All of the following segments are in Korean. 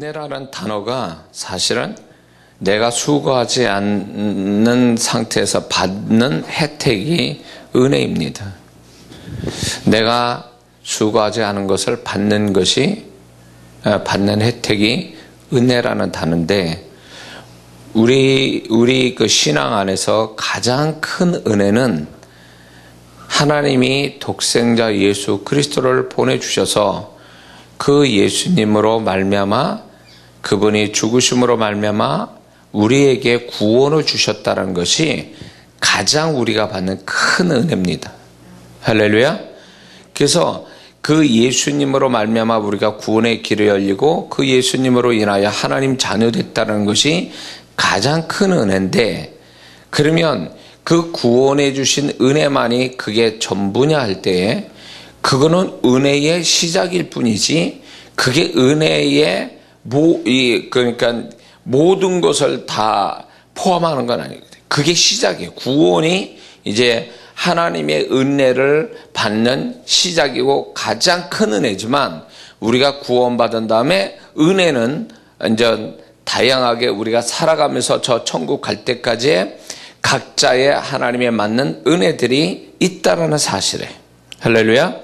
은혜라는 단어가 사실은 내가 수고하지 않는 상태에서 받는 혜택이 은혜입니다. 내가 수고하지 않은 것을 받는 혜택이 은혜라는 단어인데, 우리 그 신앙 안에서 가장 큰 은혜는 하나님이 독생자 예수 그리스도를 보내주셔서 그 예수님으로 말미암아, 그분이 죽으심으로 말미암아 우리에게 구원을 주셨다는 것이 가장 우리가 받는 큰 은혜입니다. 할렐루야. 그래서 그 예수님으로 말미암아 우리가 구원의 길이 열리고 그 예수님으로 인하여 하나님 자녀 됐다는 것이 가장 큰 은혜인데, 그러면 그 구원해 주신 은혜만이 그게 전부냐 할 때에 그거는 은혜의 시작일 뿐이지, 그게 은혜의 그러니까 모든 것을 다 포함하는 건 아니거든요. 그게 시작이에요. 구원이 이제 하나님의 은혜를 받는 시작이고 가장 큰 은혜지만, 우리가 구원받은 다음에 은혜는 이제 다양하게 우리가 살아가면서 저 천국 갈 때까지 각자의 하나님에 맞는 은혜들이 있다라는 사실이에요. 할렐루야.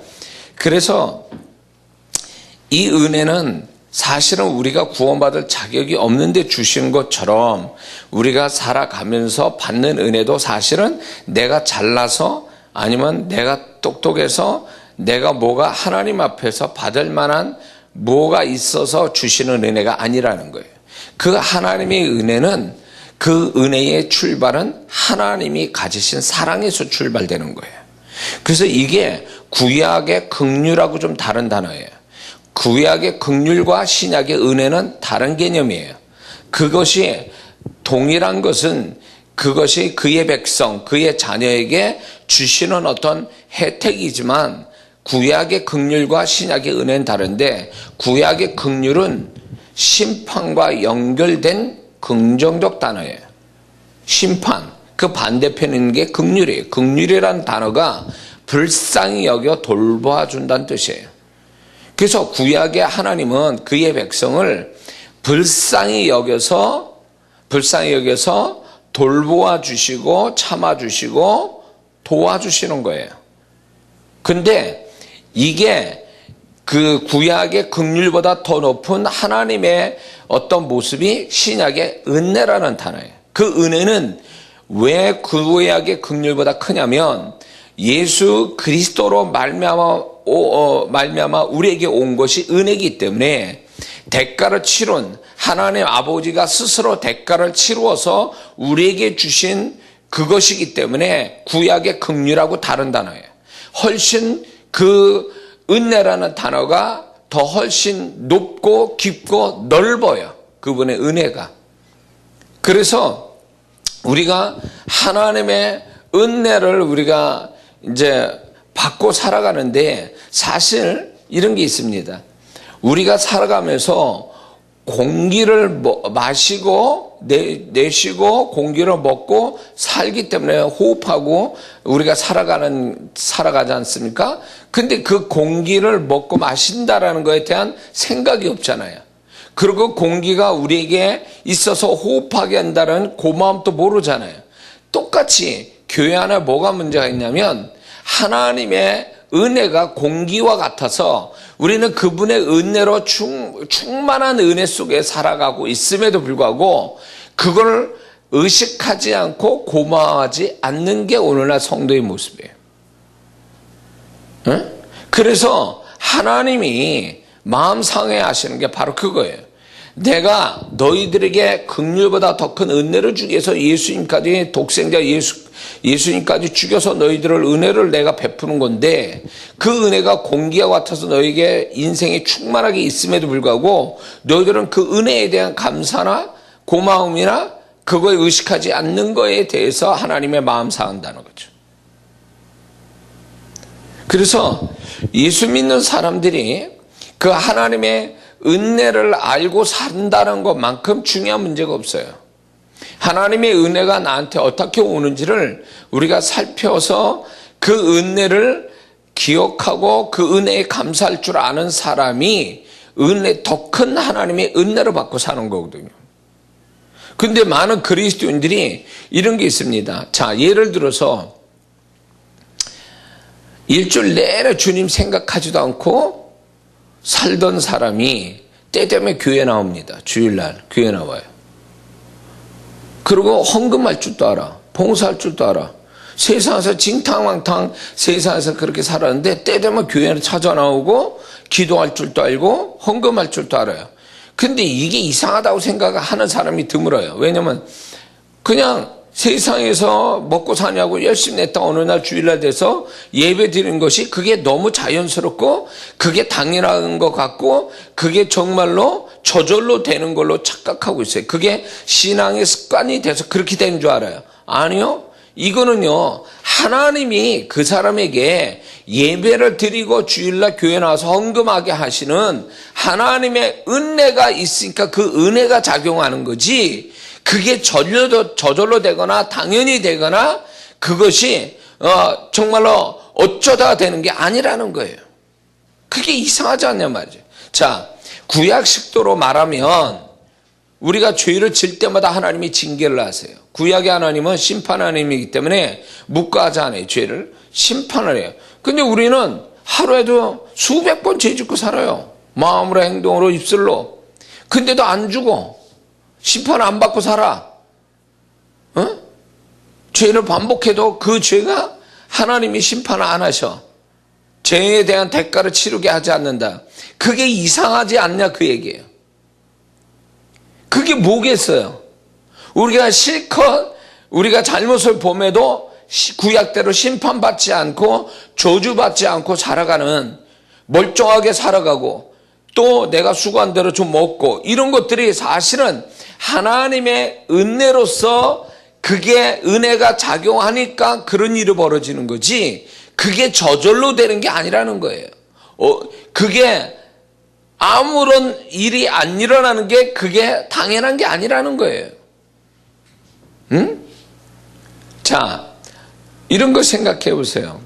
그래서 이 은혜는 사실은 우리가 구원받을 자격이 없는데 주신 것처럼, 우리가 살아가면서 받는 은혜도 사실은 내가 잘나서 아니면 내가 똑똑해서 내가 뭐가 하나님 앞에서 받을 만한 뭐가 있어서 주시는 은혜가 아니라는 거예요. 그 하나님의 은혜는, 그 은혜의 출발은 하나님이 가지신 사랑에서 출발되는 거예요. 그래서 이게 구약의 긍휼하고 좀 다른 단어예요. 구약의 긍휼과 신약의 은혜는 다른 개념이에요. 그것이 동일한 것은 그것이 그의 백성, 그의 자녀에게 주시는 어떤 혜택이지만, 구약의 긍휼과 신약의 은혜는 다른데, 구약의 긍휼은 심판과 연결된 긍정적 단어예요. 심판, 그 반대편인 게 긍휼이에요. 긍휼이라는 단어가 불쌍히 여겨 돌보아준다는 뜻이에요. 그래서 구약의 하나님은 그의 백성을 불쌍히 여겨서 돌보아 주시고 참아 주시고 도와주시는 거예요. 근데 이게 그 구약의 긍휼보다 더 높은 하나님의 어떤 모습이 신약의 은혜라는 단어예요. 그 은혜는 왜 구약의 긍휼보다 크냐면, 예수 그리스도로 말미암아 우리에게 온 것이 은혜이기 때문에, 대가를 치룬 하나님 아버지가 스스로 대가를 치루어서 우리에게 주신 그것이기 때문에 구약의 긍휼하고 다른 단어예요. 훨씬 그 은혜라는 단어가 더 훨씬 높고 깊고 넓어요. 그분의 은혜가. 그래서 우리가 하나님의 은혜를 우리가 이제 받고 살아가는데, 사실 이런 게 있습니다. 우리가 살아가면서 공기를 마시고 내쉬고 공기를 먹고 살기 때문에 호흡하고 우리가 살아가지 않습니까? 근데 그 공기를 먹고 마신다라는 것에 대한 생각이 없잖아요. 그리고 공기가 우리에게 있어서 호흡하게 한다는 고마움도 모르잖아요. 똑같이 교회 안에 뭐가 문제가 있냐면, 하나님의 은혜가 공기와 같아서 우리는 그분의 은혜로 충만한 은혜 속에 살아가고 있음에도 불구하고 그걸 의식하지 않고 고마워하지 않는 게 오늘날 성도의 모습이에요. 네? 그래서 하나님이 마음 상해하시는 게 바로 그거예요. 내가 너희들에게 긍휼보다 더 큰 은혜를 주기 위해서 예수님까지, 독생자 예수님까지 죽여서 너희들을 은혜를 내가 베푸는 건데, 그 은혜가 공기와 같아서 너에게 인생이 충만하게 있음에도 불구하고 너희들은 그 은혜에 대한 감사나 고마움이나 그거에 의식하지 않는 거에 대해서 하나님의 마음 상한다는 거죠. 그래서 예수 믿는 사람들이 그 하나님의 은혜를 알고 산다는 것만큼 중요한 문제가 없어요. 하나님의 은혜가 나한테 어떻게 오는지를 우리가 살펴서 그 은혜를 기억하고 그 은혜에 감사할 줄 아는 사람이 은혜, 더 큰 하나님의 은혜를 받고 사는 거거든요. 근데 많은 그리스도인들이 이런 게 있습니다. 자, 예를 들어서 일주일 내내 주님 생각하지도 않고 살던 사람이 때 되면 교회 나옵니다. 주일날 교회 나와요. 그리고 헌금할 줄도 알아. 봉사할 줄도 알아. 세상에서 징탕망탕 세상에서 그렇게 살았는데 때 되면 교회를 찾아 나오고 기도할 줄도 알고 헌금할 줄도 알아요. 근데 이게 이상하다고 생각하는 사람이 드물어요. 왜냐면 그냥 세상에서 먹고 사냐고 열심히 냈다 어느 날 주일날 돼서 예배 드리는 것이 그게 너무 자연스럽고 그게 당연한 것 같고 그게 정말로 저절로 되는 걸로 착각하고 있어요. 그게 신앙의 습관이 돼서 그렇게 되는 줄 알아요. 아니요. 이거는요, 하나님이 그 사람에게 예배를 드리고 주일날 교회 나와서 헌금하게 하시는 하나님의 은혜가 있으니까 그 은혜가 작용하는 거지, 그게 저절로 되거나 당연히 되거나 그것이 정말로 어쩌다 되는 게 아니라는 거예요. 그게 이상하지 않냐 말이죠. 자, 구약 식도로 말하면 우리가 죄를 질 때마다 하나님이 징계를 하세요. 구약의 하나님은 심판 하나님이기 때문에 묵과하지 않아요. 죄를 심판을 해요. 근데 우리는 하루에도 수백 번 죄 짓고 살아요. 마음으로, 행동으로, 입술로. 근데도 안 죽어. 심판 안 받고 살아. 죄를 반복해도 그 죄가 하나님이 심판을 안 하셔. 죄에 대한 대가를 치르게 하지 않는다. 그게 이상하지 않냐 그 얘기예요. 그게 뭐겠어요? 우리가 실컷 우리가 잘못을 범해도 구약대로 심판받지 않고 저주받지 않고 살아가는, 멀쩡하게 살아가고 또 내가 수고한 대로 좀 먹고 이런 것들이 사실은 하나님의 은혜로서 그게 은혜가 작용하니까 그런 일이 벌어지는 거지, 그게 저절로 되는 게 아니라는 거예요. 그게 아무런 일이 안 일어나는 게 그게 당연한 게 아니라는 거예요. 응? 자, 이런 거 생각해 보세요.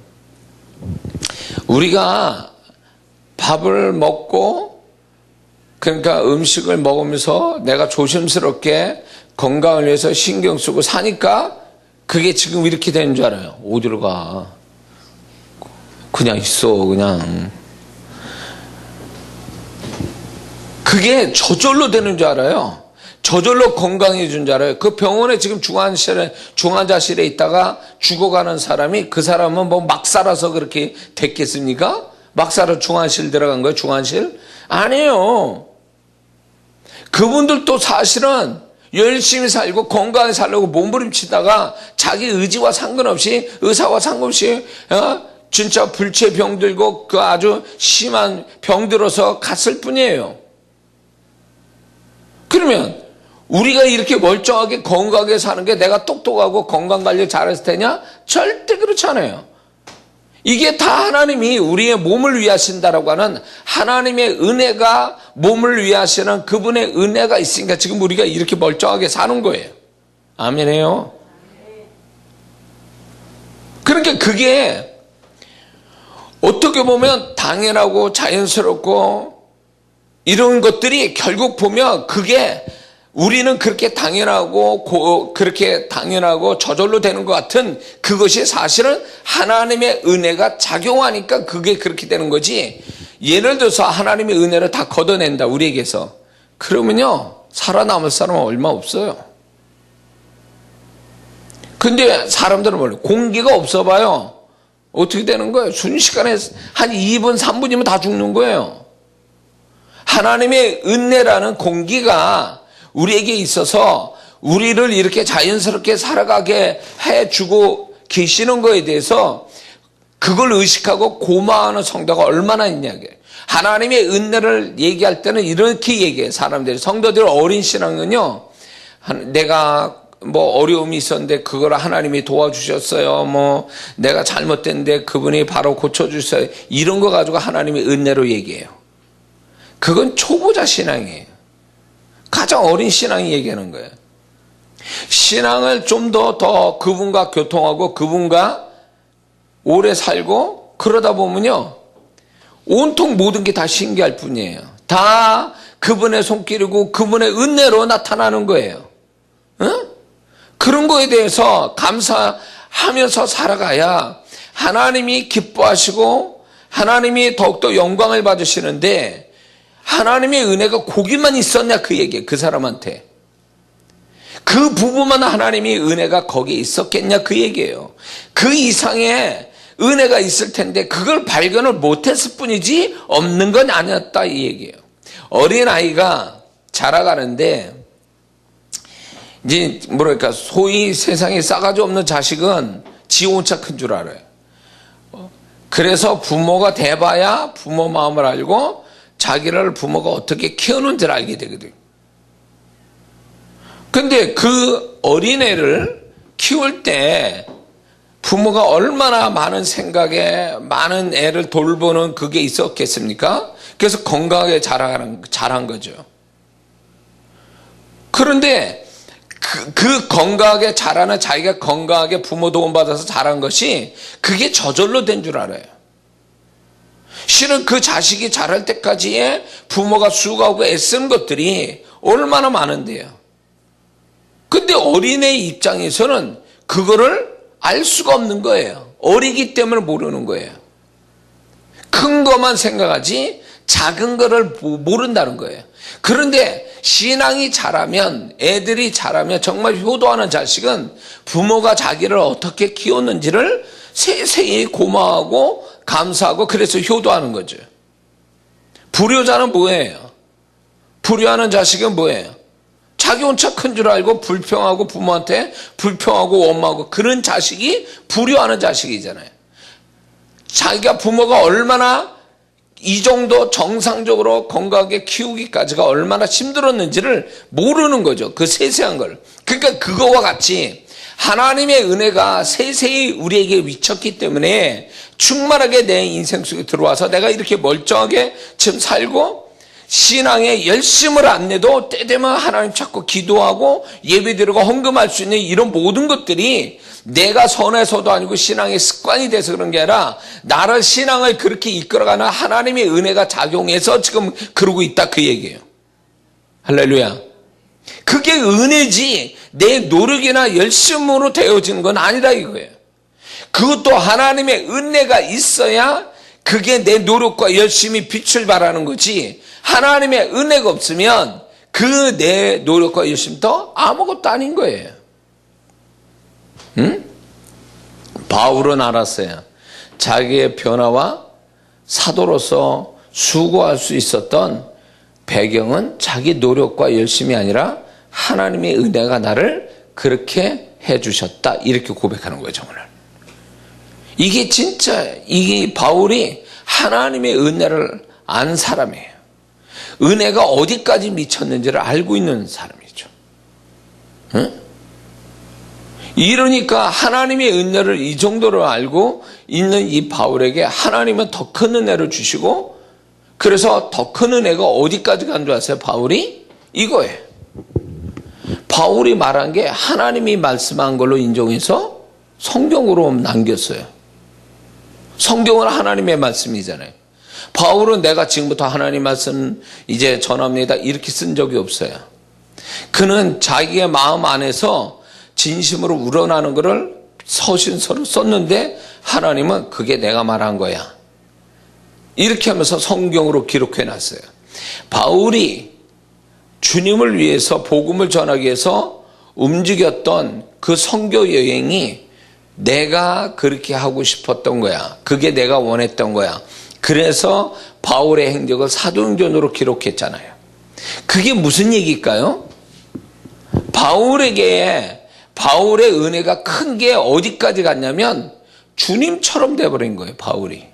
우리가 밥을 먹고, 그러니까 음식을 먹으면서 내가 조심스럽게 건강을 위해서 신경 쓰고 사니까 그게 지금 이렇게 되는 줄 알아요. 어디로 가? 그냥 있어, 그냥. 그게 저절로 되는 줄 알아요. 저절로 건강해진 줄 알아요. 그 병원에 지금 중환자실에 있다가 죽어가는 사람이, 그 사람은 뭐 막 살아서 그렇게 됐겠습니까? 막 살아 중환실 들어간 거예요, 중환실? 아니에요. 그분들도 사실은 열심히 살고 건강히 살려고 몸부림치다가 자기 의지와 상관없이, 의사와 상관없이 진짜 불치병 들고 그 아주 심한 병 들어서 갔을 뿐이에요. 그러면 우리가 이렇게 멀쩡하게 건강하게 사는 게 내가 똑똑하고 건강관리 잘했을 테냐? 절대 그렇지 않아요. 이게 다 하나님이 우리의 몸을 위하신다라고 하는 하나님의 은혜가, 몸을 위하시는 그분의 은혜가 있으니까 지금 우리가 이렇게 멀쩡하게 사는 거예요. 아멘이에요. 그러니까 그게 어떻게 보면 당연하고 자연스럽고 이런 것들이 결국 보면 그게 우리는 그렇게 당연하고 그렇게 당연하고 저절로 되는 것 같은 그것이 사실은 하나님의 은혜가 작용하니까 그게 그렇게 되는 거지. 예를 들어서 하나님의 은혜를 다 걷어낸다 우리에게서, 그러면요 살아남을 사람은 얼마 없어요. 근데 사람들은 몰라요. 공기가 없어 봐요. 어떻게 되는 거예요? 순식간에 한 2분 3분이면 다 죽는 거예요. 하나님의 은혜라는 공기가 우리에게 있어서 우리를 이렇게 자연스럽게 살아가게 해주고 계시는 거에 대해서 그걸 의식하고 고마워하는 성도가 얼마나 있냐고요. 하나님의 은혜를 얘기할 때는 이렇게 얘기해요. 사람들이, 성도들 어린 신앙은요, 내가 뭐 어려움이 있었는데 그걸 하나님이 도와주셨어요. 뭐 내가 잘못됐는데 그분이 바로 고쳐주셨어요. 이런 거 가지고 하나님의 은혜로 얘기해요. 그건 초보자 신앙이에요. 가장 어린 신앙이 얘기하는 거예요. 신앙을 좀 더 그분과 교통하고 그분과 오래 살고 그러다 보면요 온통 모든 게 다 신기할 뿐이에요. 다 그분의 손길이고 그분의 은혜로 나타나는 거예요. 그런 거에 대해서 감사하면서 살아가야 하나님이 기뻐하시고 하나님이 더욱더 영광을 받으시는데, 하나님의 은혜가 거기만 있었냐 그 얘기예요. 그 사람한테 그 부부만 하나님이 은혜가 거기에 있었겠냐 그 얘기예요. 그 이상의 은혜가 있을 텐데 그걸 발견을 못했을 뿐이지 없는 건 아니었다 이 얘기예요. 어린아이가 자라가는데 이제 뭐랄까 소위 세상에 싸가지 없는 자식은 지 혼자 큰 줄 알아요. 그래서 부모가 돼봐야 부모 마음을 알고 자기를 부모가 어떻게 키우는지를 알게 되거든요. 근데 그 어린애를 키울 때 부모가 얼마나 많은 생각에 많은 애를 돌보는 그게 있었겠습니까? 그래서 건강하게 자란 거죠. 그런데 그 건강하게 자라는, 자기가 건강하게 부모 도움받아서 자란 것이 그게 저절로 된 줄 알아요. 실은 그 자식이 자랄 때까지의 부모가 수고하고 애쓰는 것들이 얼마나 많은데요. 근데 어린애 입장에서는 그거를 알 수가 없는 거예요. 어리기 때문에 모르는 거예요. 큰 것만 생각하지 작은 거를 모른다는 거예요. 그런데 신앙이 자라면, 애들이 자라면, 정말 효도하는 자식은 부모가 자기를 어떻게 키웠는지를 세세히 고마워하고 감사하고 그래서 효도하는 거죠. 불효자는 뭐예요? 불효하는 자식은 뭐예요? 자기 혼자 큰 줄 알고 불평하고 부모한테 불평하고 원망하고 그런 자식이 불효하는 자식이잖아요. 자기가 부모가 얼마나 이 정도 정상적으로 건강하게 키우기까지가 얼마나 힘들었는지를 모르는 거죠. 그 세세한 걸. 그러니까 그거와 같이 하나님의 은혜가 세세히 우리에게 미쳤기 때문에 충만하게 내 인생 속에 들어와서 내가 이렇게 멀쩡하게 지금 살고 신앙에 열심을 안 내도 때되면 하나님 찾고 기도하고 예배드리고 헌금할 수 있는 이런 모든 것들이 내가 선해서도 아니고 신앙의 습관이 돼서 그런 게 아니라 나를 신앙을 그렇게 이끌어가는 하나님의 은혜가 작용해서 지금 그러고 있다 그 얘기예요. 할렐루야. 그게 은혜지 내 노력이나 열심으로 되어지는 건 아니다 이거예요. 그것도 하나님의 은혜가 있어야 그게 내 노력과 열심히 빛을 발하는 거지, 하나님의 은혜가 없으면 그 내 노력과 열심도 아무것도 아닌 거예요. 응? 바울은 알았어요. 자기의 변화와 사도로서 수고할 수 있었던 배경은 자기 노력과 열심이 아니라 하나님의 은혜가 나를 그렇게 해주셨다 이렇게 고백하는 거죠. 오늘 이게 진짜 이게 바울이 하나님의 은혜를 안 사람이에요. 은혜가 어디까지 미쳤는지를 알고 있는 사람이죠. 응? 이러니까 하나님의 은혜를 이 정도로 알고 있는 이 바울에게 하나님은 더 큰 은혜를 주시고, 그래서 더 큰 은혜가 어디까지 간 줄 아세요? 바울이 이거예요. 바울이 말한 게 하나님이 말씀한 걸로 인정해서 성경으로 남겼어요. 성경은 하나님의 말씀이잖아요. 바울은 내가 지금부터 하나님 말씀 이제 전합니다 이렇게 쓴 적이 없어요. 그는 자기의 마음 안에서 진심으로 우러나는 것을 서신서로 썼는데 하나님은 그게 내가 말한 거야 이렇게 하면서 성경으로 기록해 놨어요. 바울이 주님을 위해서 복음을 전하기 위해서 움직였던 그 선교 여행이 내가 그렇게 하고 싶었던 거야. 그게 내가 원했던 거야. 그래서 바울의 행적을 사도행전으로 기록했잖아요. 그게 무슨 얘기일까요? 바울의 은혜가 큰 게 어디까지 갔냐면 주님처럼 돼버린 거예요. 바울이.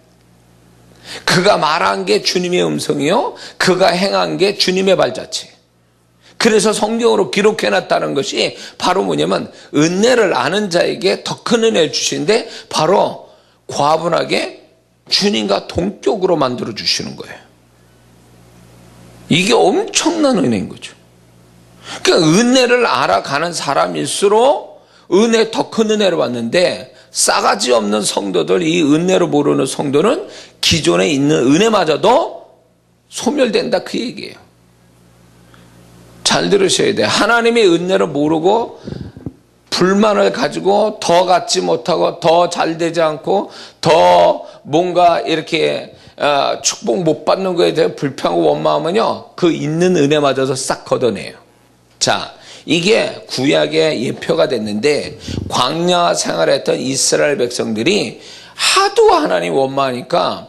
그가 말한 게 주님의 음성이요, 그가 행한 게 주님의 발자취. 그래서 성경으로 기록해놨다는 것이 바로 뭐냐면 은혜를 아는 자에게 더 큰 은혜를 주시는데 바로 과분하게 주님과 동격으로 만들어 주시는 거예요. 이게 엄청난 은혜인 거죠. 그러니까 은혜를 알아가는 사람일수록 은혜 더 큰 은혜를 받는데, 싸가지 없는 성도들, 이 은혜를 모르는 성도는 기존에 있는 은혜마저도 소멸된다 그 얘기예요. 잘 들으셔야 돼요. 하나님의 은혜를 모르고 불만을 가지고 더 갖지 못하고 더 잘 되지 않고 더 뭔가 이렇게 축복 못 받는 거에 대해 불평하고 원망하면요, 그 있는 은혜마저도 싹 걷어내요. 자, 이게 구약의 예표가 됐는데, 광야 생활했던 이스라엘 백성들이 하도 하나님 원망하니까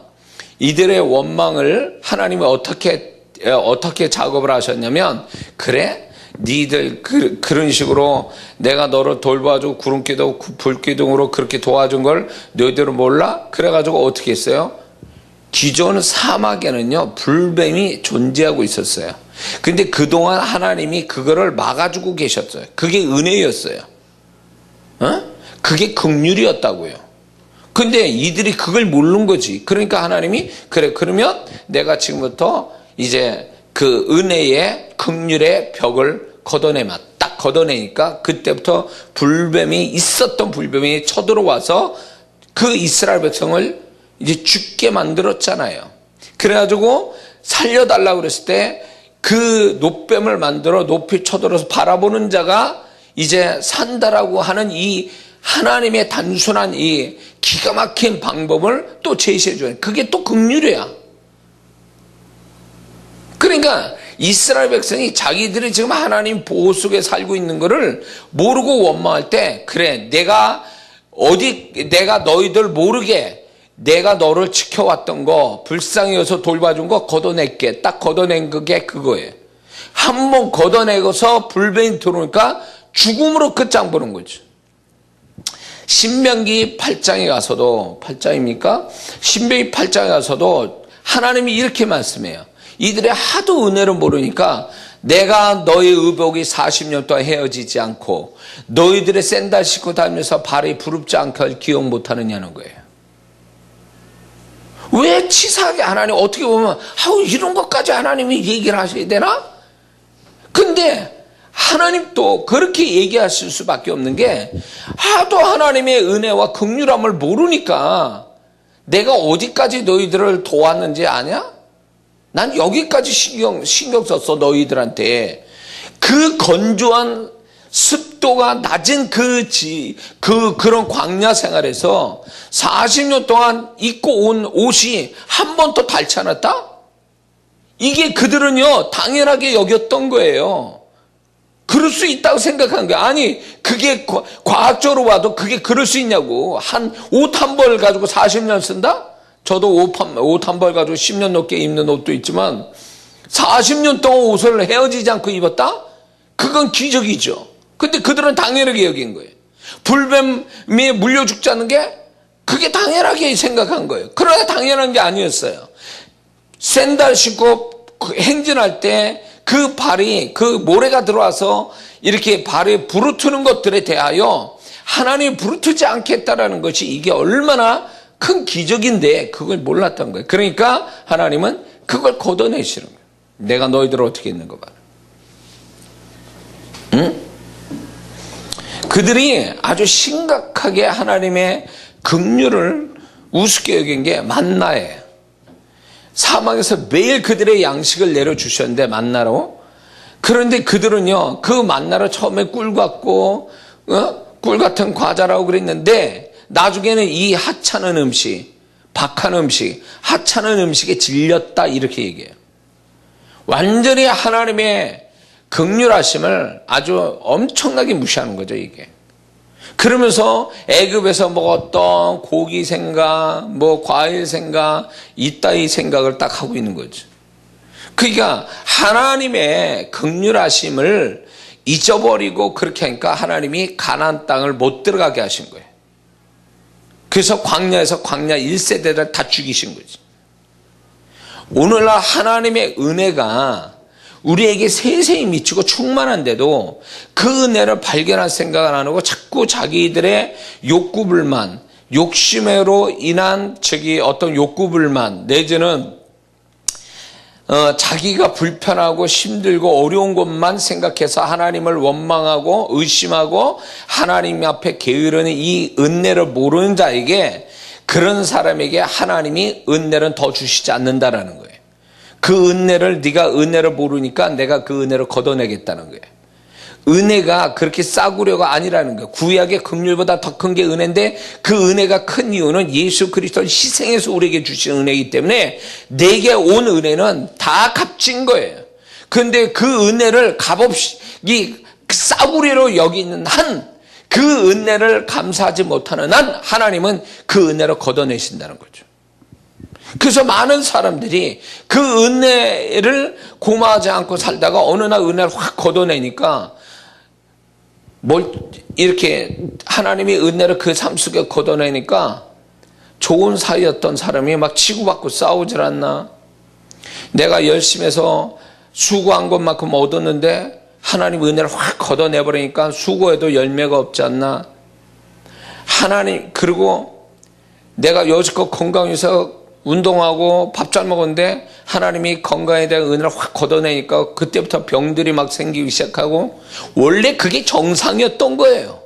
이들의 원망을 하나님이 어떻게 작업을 하셨냐면, 그래? 니들 그런 식으로 내가 너를 돌봐주고 구름기둥 불기둥으로 그렇게 도와준 걸 너희들은 몰라? 그래가지고 어떻게 했어요? 기존 사막에는요, 불뱀이 존재하고 있었어요. 근데 그동안 하나님이 그거를 막아주고 계셨어요. 그게 은혜였어요. 그게 긍휼이었다고요. 근데 이들이 그걸 모르는 거지. 그러니까 하나님이, 그래, 그러면 내가 지금부터 이제 그 은혜의 긍휼의 벽을 걷어내면, 딱 걷어내니까 그때부터 있었던 불뱀이 쳐들어와서 그 이스라엘 백성을 이제 죽게 만들었잖아요. 그래가지고 살려달라고 그랬을 때 그 놋뱀을 만들어 높이 쳐들어서 바라보는 자가 이제 산다라고 하는 이 하나님의 단순한 이 기가 막힌 방법을 또 제시해 줘요. 그게 또 긍휼이야. 그러니까 이스라엘 백성이 자기들이 지금 하나님 보호 속에 살고 있는 거를 모르고 원망할 때, 그래, 내가 너희들 모르게 내가 너를 지켜왔던 거, 불쌍히 여서 돌봐준 거 걷어낼게. 딱 걷어낸 그게 그거예요. 한번 걷어내고서 불뱀이 들어오니까 죽음으로 끝장 보는 거죠. 신명기 8장에 가서도, 8장입니까? 신명기 8장에 가서도 하나님이 이렇게 말씀해요. 이들의 하도 은혜를 모르니까 내가 너희 의복이 40년 동안 헤어지지 않고 너희들의 샌들 신고 다니면서 발이 부릅지 않게 할 기억 못하느냐는 거예요. 왜 치사하게 하나님, 어떻게 보면 이런 것까지 하나님이 얘기를 하셔야 되나? 근데 하나님도 그렇게 얘기하실 수밖에 없는 게, 하도 하나님의 은혜와 긍휼함을 모르니까 내가 어디까지 너희들을 도왔는지 아냐? 난 여기까지 신경 썼어, 너희들한테. 그 건조한 습도가 낮은 그런 광야 생활에서 40년 동안 입고 온 옷이 한 번도 닳지 않았다? 이게 그들은요, 당연하게 여겼던 거예요. 그럴 수 있다고 생각한 거야. 아니, 그게 과학적으로 봐도 그게 그럴 수 있냐고. 옷 한 벌 가지고 40년 쓴다? 저도 옷 한 벌 가지고 10년 넘게 입는 옷도 있지만 40년 동안 옷을 헤어지지 않고 입었다? 그건 기적이죠. 근데 그들은 당연하게 여긴 거예요. 불뱀에 물려 죽자는 게 그게 당연하게 생각한 거예요. 그러나 당연한 게 아니었어요. 샌들 신고 행진할 때 그 발이, 그 모래가 들어와서 이렇게 발에 부르트는 것들에 대하여 하나님이 부르트지 않겠다라는 것이 이게 얼마나 큰 기적인데 그걸 몰랐던 거예요. 그러니까 하나님은 그걸 걷어내시는 거예요. 내가 너희들을 어떻게 했는 거 봐. 응? 그들이 아주 심각하게 하나님의 긍휼을 우습게 여긴 게 만나예요. 사막에서 매일 그들의 양식을 내려주셨는데, 만나로. 그런데 그들은요, 그 만나로 처음에 꿀 같고 꿀 같은 과자라고 그랬는데 나중에는 이 하찮은 음식, 박한 음식, 하찮은 음식에 질렸다 이렇게 얘기해요. 완전히 하나님의 긍휼하심을 아주 엄청나게 무시하는 거죠, 이게. 그러면서 애굽에서 먹었던 고기 생각, 과일 생각, 이따위 생각을 딱 하고 있는 거죠. 그러니까 하나님의 긍휼하심을 잊어버리고 그렇게 하니까 하나님이 가나안 땅을 못 들어가게 하신 거예요. 그래서 광야에서 광야 1세대를 다 죽이신 거지. 오늘날 하나님의 은혜가 우리에게 세세히 미치고 충만한데도 그 은혜를 발견할 생각을 안 하고 자꾸 자기들의 욕구불만, 욕심으로 인한 어떤 욕구불만, 내지는 자기가 불편하고 힘들고 어려운 것만 생각해서 하나님을 원망하고 의심하고 하나님 앞에 게으르는 이 은혜를 모르는 자에게, 그런 사람에게 하나님이 은혜는 더 주시지 않는다라는 거예요. 그 은혜를 네가 은혜를 모르니까 내가 그 은혜를 걷어내겠다는 거예요. 은혜가 그렇게 싸구려가 아니라는 거예요. 구약의 긍휼보다 더 큰 게 은혜인데 그 은혜가 큰 이유는 예수 그리스도를 희생해서 우리에게 주신 은혜이기 때문에 내게 온 은혜는 다 값진 거예요. 그런데 그 은혜를 값없이 싸구려로 여기는 한 그 은혜를 감사하지 못하는 한 하나님은 그 은혜를 걷어내신다는 거죠. 그래서 많은 사람들이 그 은혜를 고마워하지 않고 살다가 어느 날 은혜를 확 걷어내니까 이렇게 하나님의 은혜를 그 삶 속에 걷어내니까 좋은 사이였던 사람이 막 치고받고 싸우질 않나? 내가 열심히 해서 수고한 것만큼 얻었는데 하나님 은혜를 확 걷어내버리니까 수고해도 열매가 없지 않나? 하나님, 그리고 내가 여지껏 건강해서 운동하고 밥 잘 먹었는데 하나님이 건강에 대한 은혜를 확 걷어내니까 그때부터 병들이 막 생기기 시작하고 원래 그게 정상이었던 거예요.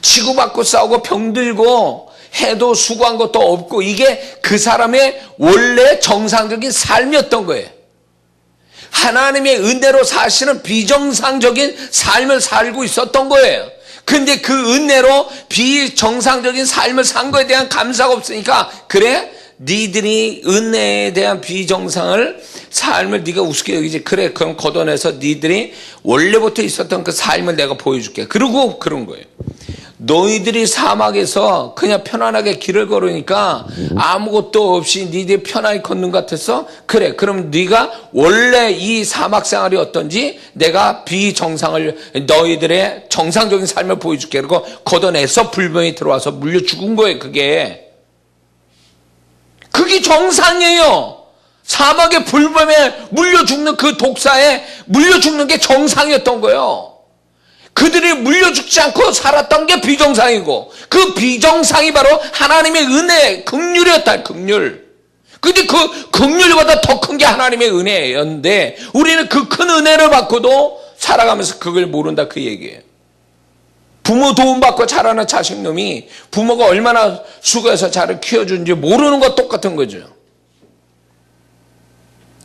치고받고 싸우고 병들고 해도 수고한 것도 없고 이게 그 사람의 원래 정상적인 삶이었던 거예요. 하나님의 은혜로 사시는 비정상적인 삶을 살고 있었던 거예요. 근데 그 은혜로 비정상적인 삶을 산 거에 대한 감사가 없으니까 그래? 니들이 은혜에 대한 비정상을 삶을 네가 우습게 여기지. 그래, 그럼 걷어내서 니들이 원래부터 있었던 그 삶을 내가 보여줄게. 그러고 그런 거예요. 너희들이 사막에서 그냥 편안하게 길을 걸으니까 아무것도 없이 니들이 편하게 걷는 것 같았어? 그래, 그럼 네가 원래 이 사막 생활이 어떤지 내가 비정상을 너희들의 정상적인 삶을 보여줄게. 그리고 걷어내서 불병이 들어와서 물려 죽은 거예요. 그게 정상이에요. 사막의 불뱀에 물려 죽는 그 독사에 물려 죽는 게 정상이었던 거예요. 그들이 물려 죽지 않고 살았던 게 비정상이고 그 비정상이 바로 하나님의 은혜, 긍휼이었다. 긍휼. 근데 그 긍휼보다 더 큰 게 하나님의 은혜였는데 우리는 그 큰 은혜를 받고도 살아가면서 그걸 모른다, 그 얘기예요. 부모 도움받고 자라는 자식놈이 부모가 얼마나 수고해서 자를 키워준지 모르는 것 똑같은 거죠.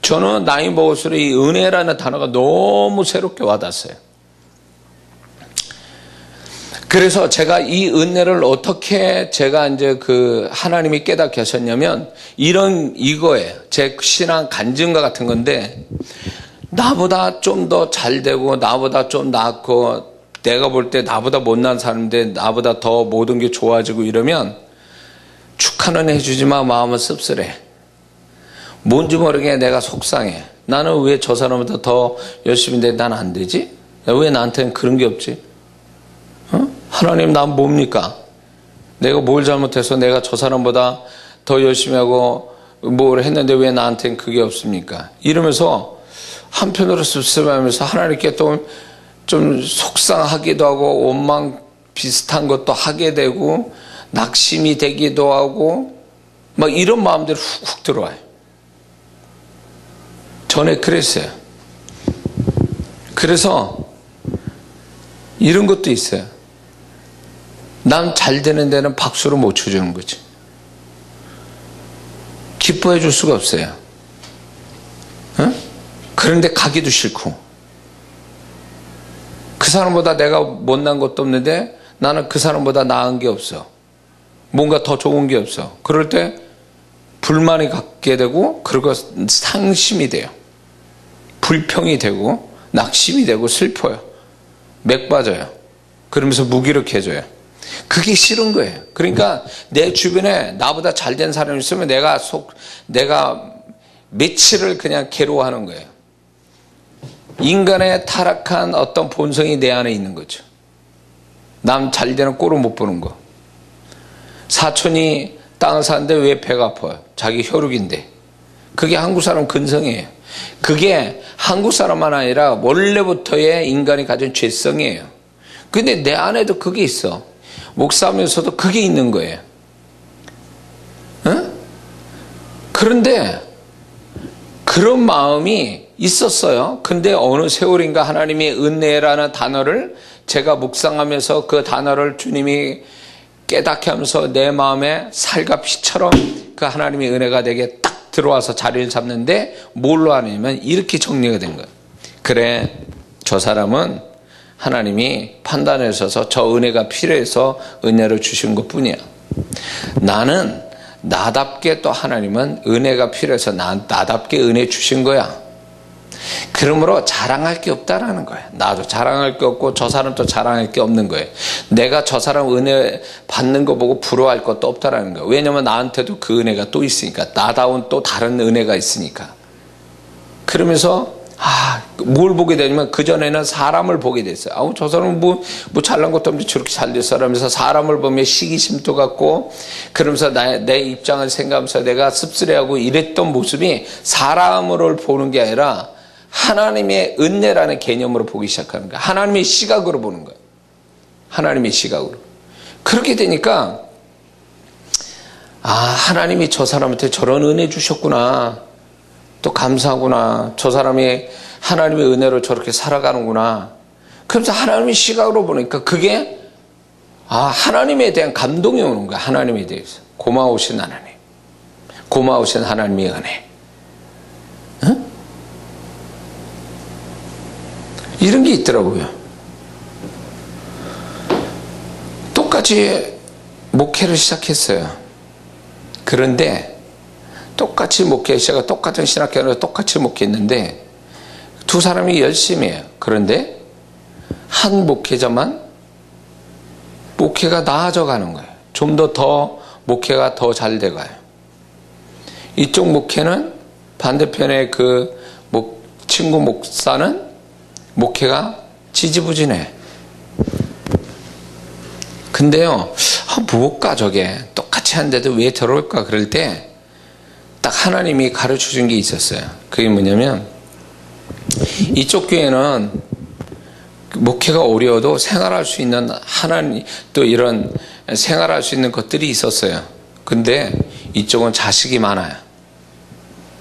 저는 나이 먹을수록 이 은혜라는 단어가 너무 새롭게 와닿았어요. 그래서 제가 이 은혜를 어떻게 제가 이제 그 하나님이 깨닫게 하셨냐면 이거예요. 제 신앙 간증과 같은 건데 나보다 좀 더 잘 되고 나보다 좀 낫고 내가 볼 때 나보다 못난 사람인데 나보다 더 모든 게 좋아지고 이러면 축하는 해주지만 마음은 씁쓸해. 뭔지 모르게 내가 속상해. 나는 왜 저 사람보다 더 열심인데 난 안 되지? 왜 나한테는 그런 게 없지? 하나님, 난 뭡니까? 내가 뭘 잘못해서 내가 저 사람보다 더 열심히 하고 뭘 했는데 왜 나한테는 그게 없습니까? 이러면서 한편으로 씁쓸하면서 하나님께 또 좀 속상하기도 하고 원망 비슷한 것도 하게 되고 낙심이 되기도 하고 막 이런 마음들이 훅훅 들어와요. 전에 그랬어요. 그래서 이런 것도 있어요. 난 잘 되는 데는 박수로 못 쳐주는 거지. 기뻐해 줄 수가 없어요. 그런데 가기도 싫고 그 사람보다 내가 못난 것도 없는데 나는 그 사람보다 나은 게 없어. 뭔가 더 좋은 게 없어. 그럴 때 불만이 갖게 되고 그리고 상심이 돼요. 불평이 되고 낙심이 되고 슬퍼요. 맥 빠져요. 그러면서 무기력해져요. 그게 싫은 거예요. 그러니까 내 주변에 나보다 잘된 사람이 있으면 내가 며칠을 그냥 괴로워하는 거예요. 인간의 타락한 어떤 본성이 내 안에 있는 거죠. 남 잘되는 꼴을 못 보는 거. 사촌이 땅을 사는데 왜 배가 아파요? 자기 혈육인데. 그게 한국 사람 근성이에요. 그게 한국 사람만 아니라 원래부터의 인간이 가진 죄성이에요. 근데 내 안에도 그게 있어. 목사하면서도 그게 있는 거예요. 그런데 그런 마음이 있었어요. 근데 어느 세월인가 하나님이 은혜라는 단어를 제가 묵상하면서 그 단어를 주님이 깨닫게 하면서 내 마음에 살과 피처럼 그 하나님의 은혜가 내게 딱 들어와서 자리를 잡는데 뭘로 하냐면 이렇게 정리가 된 거예요. 그래, 저 사람은 하나님이 판단하셔서 저 은혜가 필요해서 은혜를 주신 것뿐이야. 나는 나답게 또 하나님은 은혜가 필요해서 나답게 은혜 주신 거야. 그러므로 자랑할 게 없다라는 거예요. 나도 자랑할 게 없고 저 사람도 자랑할 게 없는 거예요. 내가 저 사람 은혜 받는 거 보고 부러워할 것도 없다라는 거예요. 왜냐면 나한테도 그 은혜가 또 있으니까. 나다운 또 다른 은혜가 있으니까. 그러면서 뭘 보게 되냐면 그전에는 사람을 보게 됐어요. 저 사람은 뭐 잘난 것도 없는데 저렇게 잘 됐어 라면서 사람을 보면 시기심도 갖고 그러면서 내 입장을 생각하면서 내가 씁쓸해하고 이랬던 모습이 사람을 보는 게 아니라 하나님의 은혜라는 개념으로 보기 시작하는 거예요. 하나님의 시각으로 보는 거예요. 하나님의 시각으로. 그렇게 되니까 하나님이 저 사람한테 저런 은혜 주셨구나. 또 감사하구나. 저 사람이 하나님의 은혜로 저렇게 살아가는구나. 그러면서 하나님의 시각으로 보니까 그게 하나님에 대한 감동이 오는 거야. 하나님에 대해서. 고마우신 하나님. 고마우신 하나님의 은혜. 응? 이런 게 있더라고요. 똑같이 목회를 시작했어요. 그런데 똑같이 목회 시작하고 똑같은 신학교를 똑같이 목회했는데 두 사람이 열심히 해요. 그런데 한 목회자만 목회가 나아져 가는 거예요. 좀 더 목회가 더 잘 돼가요. 이쪽 목회는 반대편의 그 친구 목사는 목회가 지지부진해. 근데요, 뭘까 저게 똑같이 하는데도 왜 저럴까 그럴 때 딱 하나님이 가르쳐 준 게 있었어요. 그게 뭐냐면 이쪽 교회는 목회가 어려워도 생활할 수 있는 하나님 또 이런 생활할 수 있는 것들이 있었어요. 근데 이쪽은 자식이 많아요.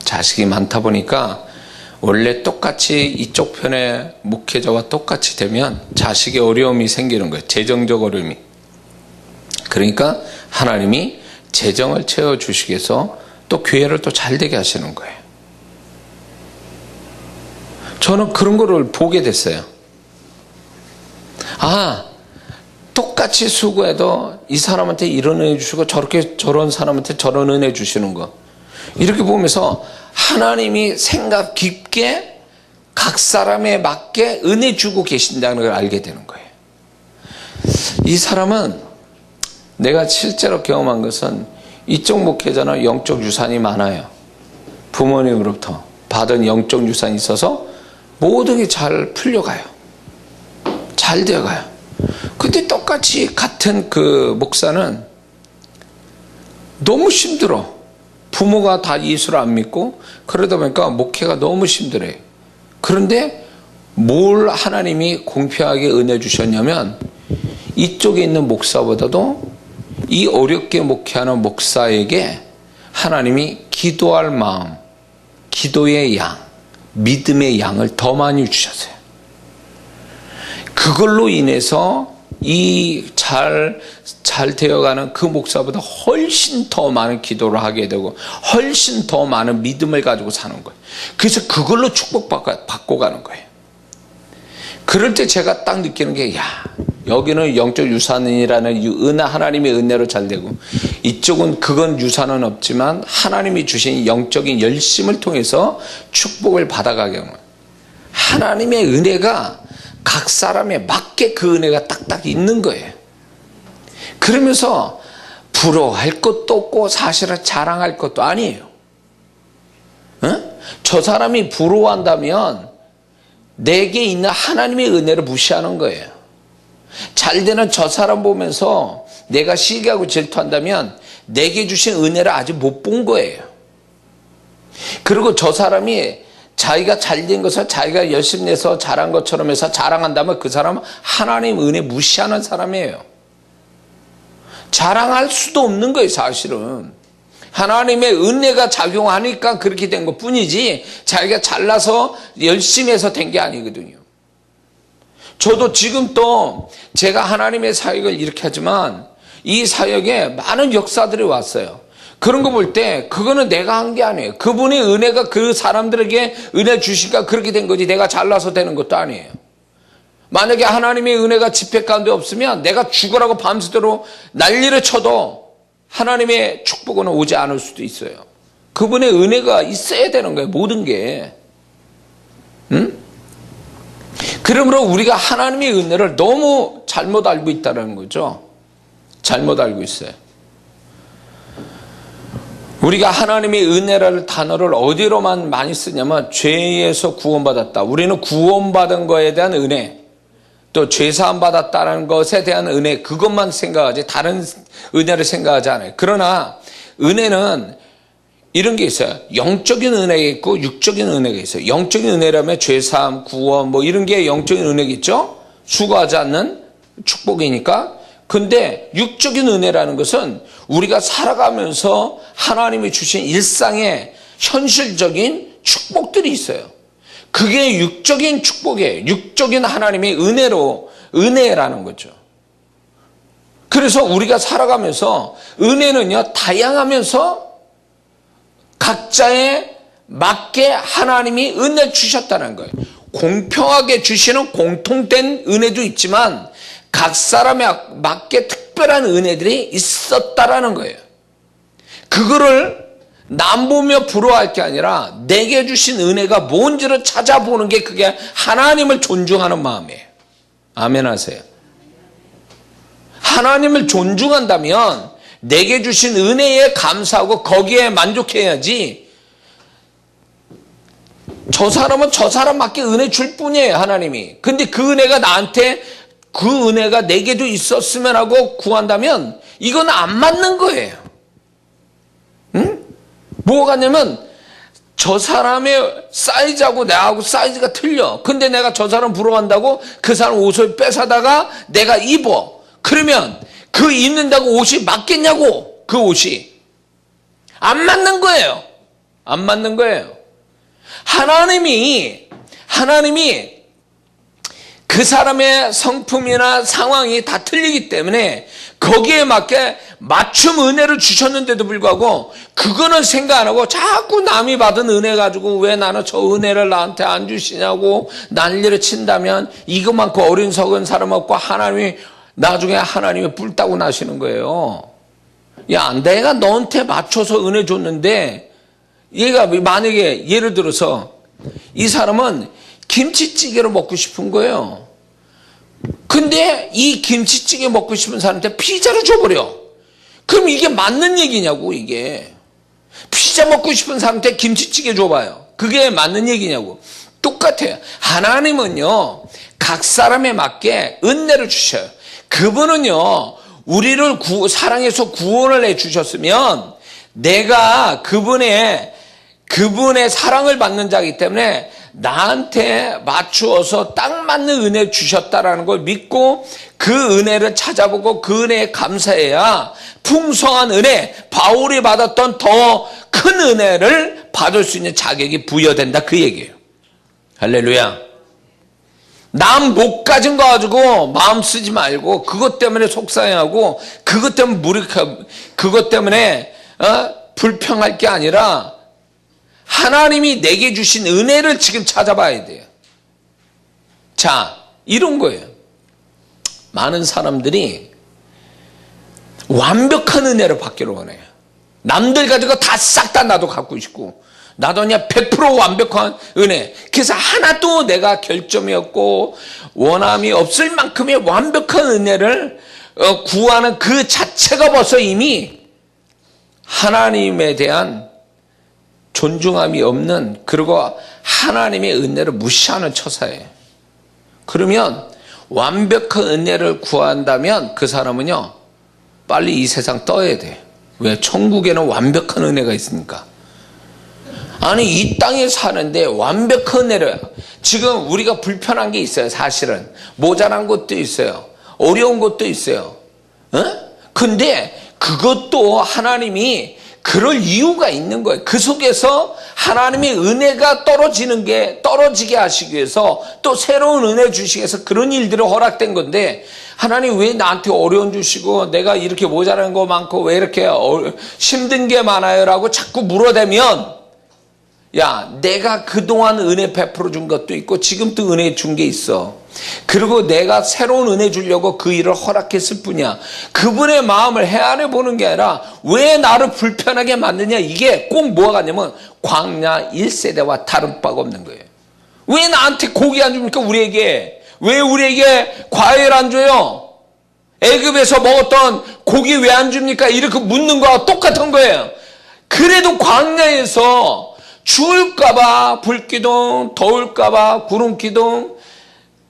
자식이 많다 보니까 원래 똑같이 이쪽 편의 목회자와 똑같이 되면 자식의 어려움이 생기는 거예요. 재정적 어려움이. 그러니까 하나님이 재정을 채워주시기 위해서 또 교회를 또 잘 되게 하시는 거예요. 저는 그런 거를 보게 됐어요. 똑같이 수고해도 이 사람한테 이런 은혜 주시고 저런 사람한테 저런 은혜 주시는 거. 이렇게 보면서 하나님이 생각 깊게 각 사람에 맞게 은혜 주고 계신다는 걸 알게 되는 거예요. 이 사람은 내가 실제로 경험한 것은 이쪽 목회자는 영적 유산이 많아요. 부모님으로부터 받은 영적 유산이 있어서 모든 게 잘 풀려가요. 잘 되어가요. 근데 똑같이 같은 그 목사는 너무 힘들어. 부모가 다 예수를 안 믿고 그러다 보니까 목회가 너무 힘들어요. 그런데 뭘 하나님이 공평하게 은혜 주셨냐면 이쪽에 있는 목사보다도 이 어렵게 목회하는 목사에게 하나님이 기도할 마음, 기도의 양, 믿음의 양을 더 많이 주셨어요. 그걸로 인해서 이 잘 되어가는 그 목사보다 훨씬 더 많은 기도를 하게 되고 훨씬 더 많은 믿음을 가지고 사는 거예요. 그래서 그걸로 축복받고 가는 거예요. 그럴 때 제가 딱 느끼는 게 여기는 영적 유산이라는 하나님의 은혜로 잘 되고 이쪽은 그건 유산은 없지만 하나님이 주신 영적인 열심을 통해서 축복을 받아가게 하는 거예요. 하나님의 은혜가 각 사람에 맞게 그 은혜가 딱딱 있는 거예요. 그러면서 부러워할 것도 없고 사실은 자랑할 것도 아니에요. 저 사람이 부러워한다면 내게 있는 하나님의 은혜를 무시하는 거예요. 잘 되는 저 사람 보면서 내가 시기하고 질투한다면 내게 주신 은혜를 아직 못 본 거예요. 그리고 저 사람이 자기가 잘된 것을 자기가 열심히 내서 잘한 것처럼 해서 자랑한다면 그 사람은 하나님 은혜 무시하는 사람이에요. 자랑할 수도 없는 거예요, 사실은. 하나님의 은혜가 작용하니까 그렇게 된 것 뿐이지 자기가 잘나서 열심히 해서 된 게 아니거든요. 저도 지금 또 제가 하나님의 사역을 이렇게 하지만 이 사역에 많은 역사들이 왔어요. 그런 거 볼 때 그거는 내가 한 게 아니에요. 그분의 은혜가 그 사람들에게 은혜 주시니까 그렇게 된 거지 내가 잘나서 되는 것도 아니에요. 만약에 하나님의 은혜가 집회 가운데 없으면 내가 죽으라고 밤새도록 난리를 쳐도 하나님의 축복은 오지 않을 수도 있어요. 그분의 은혜가 있어야 되는 거예요. 모든 게. 그러므로 우리가 하나님의 은혜를 너무 잘못 알고 있다는 거죠. 잘못 알고 있어요. 우리가 하나님의 은혜라는 단어를 어디로만 많이 쓰냐면 죄에서 구원받았다. 우리는 구원받은 거에 대한 은혜, 또 죄사함 받았다는 것에 대한 은혜, 그것만 생각하지 다른 은혜를 생각하지 않아요. 그러나 은혜는 이런 게 있어요. 영적인 은혜가 있고 육적인 은혜가 있어요. 영적인 은혜라면 죄사함, 구원 뭐 이런 게 영적인 은혜겠죠. 수고하지 않는 축복이니까. 근데 육적인 은혜라는 것은 우리가 살아가면서 하나님이 주신 일상의 현실적인 축복들이 있어요. 그게 육적인 축복이에요. 육적인 하나님의 은혜라는 거죠. 그래서 우리가 살아가면서 은혜는요, 다양하면서 각자에 맞게 하나님이 은혜 주셨다는 거예요. 공평하게 주시는 공통된 은혜도 있지만 각 사람에 맞게 특별한 은혜들이 있었다라는 거예요. 그거를 남 보며 부러워할 게 아니라 내게 주신 은혜가 뭔지를 찾아보는 게 그게 하나님을 존중하는 마음이에요. 아멘 하세요. 하나님을 존중한다면 내게 주신 은혜에 감사하고 거기에 만족해야지. 저 사람은 저 사람 맞게 은혜 줄 뿐이에요, 하나님이. 근데 그 은혜가 나한테, 그 은혜가 내게도 있었으면 하고 구한다면 이건 안 맞는 거예요. 응? 뭐가 같냐면 저 사람의 사이즈하고 나하고 사이즈가 틀려. 근데 내가 저 사람 부러워한다고 그 사람 옷을 뺏어다가 내가 입어. 그러면 그 입는다고 옷이 맞겠냐고. 그 옷이 안 맞는 거예요. 안 맞는 거예요. 하나님이 그 사람의 성품이나 상황이 다 틀리기 때문에 거기에 맞게 맞춤 은혜를 주셨는데도 불구하고 그거는 생각 안 하고 자꾸 남이 받은 은혜 가지고 왜 나는 저 은혜를 나한테 안 주시냐고 난리를 친다면 이것만큼 어린석은 사람 없고 하나님이 나중에 하나님이 뿔따고 나시는 거예요. 야, 내가 너한테 맞춰서 은혜 줬는데 얘가 만약에 예를 들어서 이 사람은 김치찌개를 먹고 싶은 거예요. 근데 이 김치찌개 먹고 싶은 사람한테 피자를 줘버려. 그럼 이게 맞는 얘기냐고. 이게 피자 먹고 싶은 사람한테 김치찌개 줘봐요. 그게 맞는 얘기냐고. 똑같아요. 하나님은요 각 사람에 맞게 은혜를 주셔요. 그분은요 우리를 사랑해서 구원을 해주셨으면 내가 그분의 사랑을 받는 자이기 때문에 나한테 맞추어서 딱 맞는 은혜 주셨다라는 걸 믿고 그 은혜를 찾아보고 그 은혜에 감사해야 풍성한 은혜, 바울이 받았던 더 큰 은혜를 받을 수 있는 자격이 부여된다, 그 얘기예요. 할렐루야. 남 못 가진 거 가지고 마음 쓰지 말고 그것 때문에 속상해하고 그것 때문에 무력하고 그것 때문에 불평할 게 아니라 하나님이 내게 주신 은혜를 지금 찾아봐야 돼요. 자, 이런 거예요. 많은 사람들이 완벽한 은혜를 받기를 원해요. 남들 가지고 다 싹 다 나도 갖고 싶고 나도 그냥 100% 완벽한 은혜. 그래서 하나도 내가 결점이 없고 원함이 없을 만큼의 완벽한 은혜를 구하는 그 자체가 벌써 이미 하나님에 대한 존중함이 없는, 그리고 하나님의 은혜를 무시하는 처사예요. 그러면 완벽한 은혜를 구한다면 그 사람은요 빨리 이 세상 떠야 돼. 왜? 천국에는 완벽한 은혜가 있으니까. 아니 이 땅에 사는데 완벽한 은혜를, 지금 우리가 불편한 게 있어요. 사실은 모자란 것도 있어요. 어려운 것도 있어요. 근데 그것도 하나님이 그럴 이유가 있는 거예요. 그 속에서 하나님의 은혜가 떨어지게 하시기 위해서 또 새로운 은혜 주시기 위해서 그런 일들이 허락된 건데, 하나님 왜 나한테 어려움 주시고 내가 이렇게 모자란 거 많고 왜 이렇게 힘든 게 많아요? 라고 자꾸 물어대면, 야, 내가 그동안 은혜 베풀어 준 것도 있고 지금 또 은혜 준 게 있어. 그리고 내가 새로운 은혜 주려고 그 일을 허락했을 뿐이야. 그분의 마음을 헤아려 보는 게 아니라 왜 나를 불편하게 만드냐, 이게 꼭 뭐가 같냐면 광야 1세대와 다른 바가 없는 거예요. 왜 나한테 고기 안 줍니까? 우리에게 왜 우리에게 과일 안 줘요? 애굽에서 먹었던 고기 왜 안 줍니까? 이렇게 묻는 거와 똑같은 거예요. 그래도 광야에서 추울까봐 불기둥, 더울까봐 구름기둥,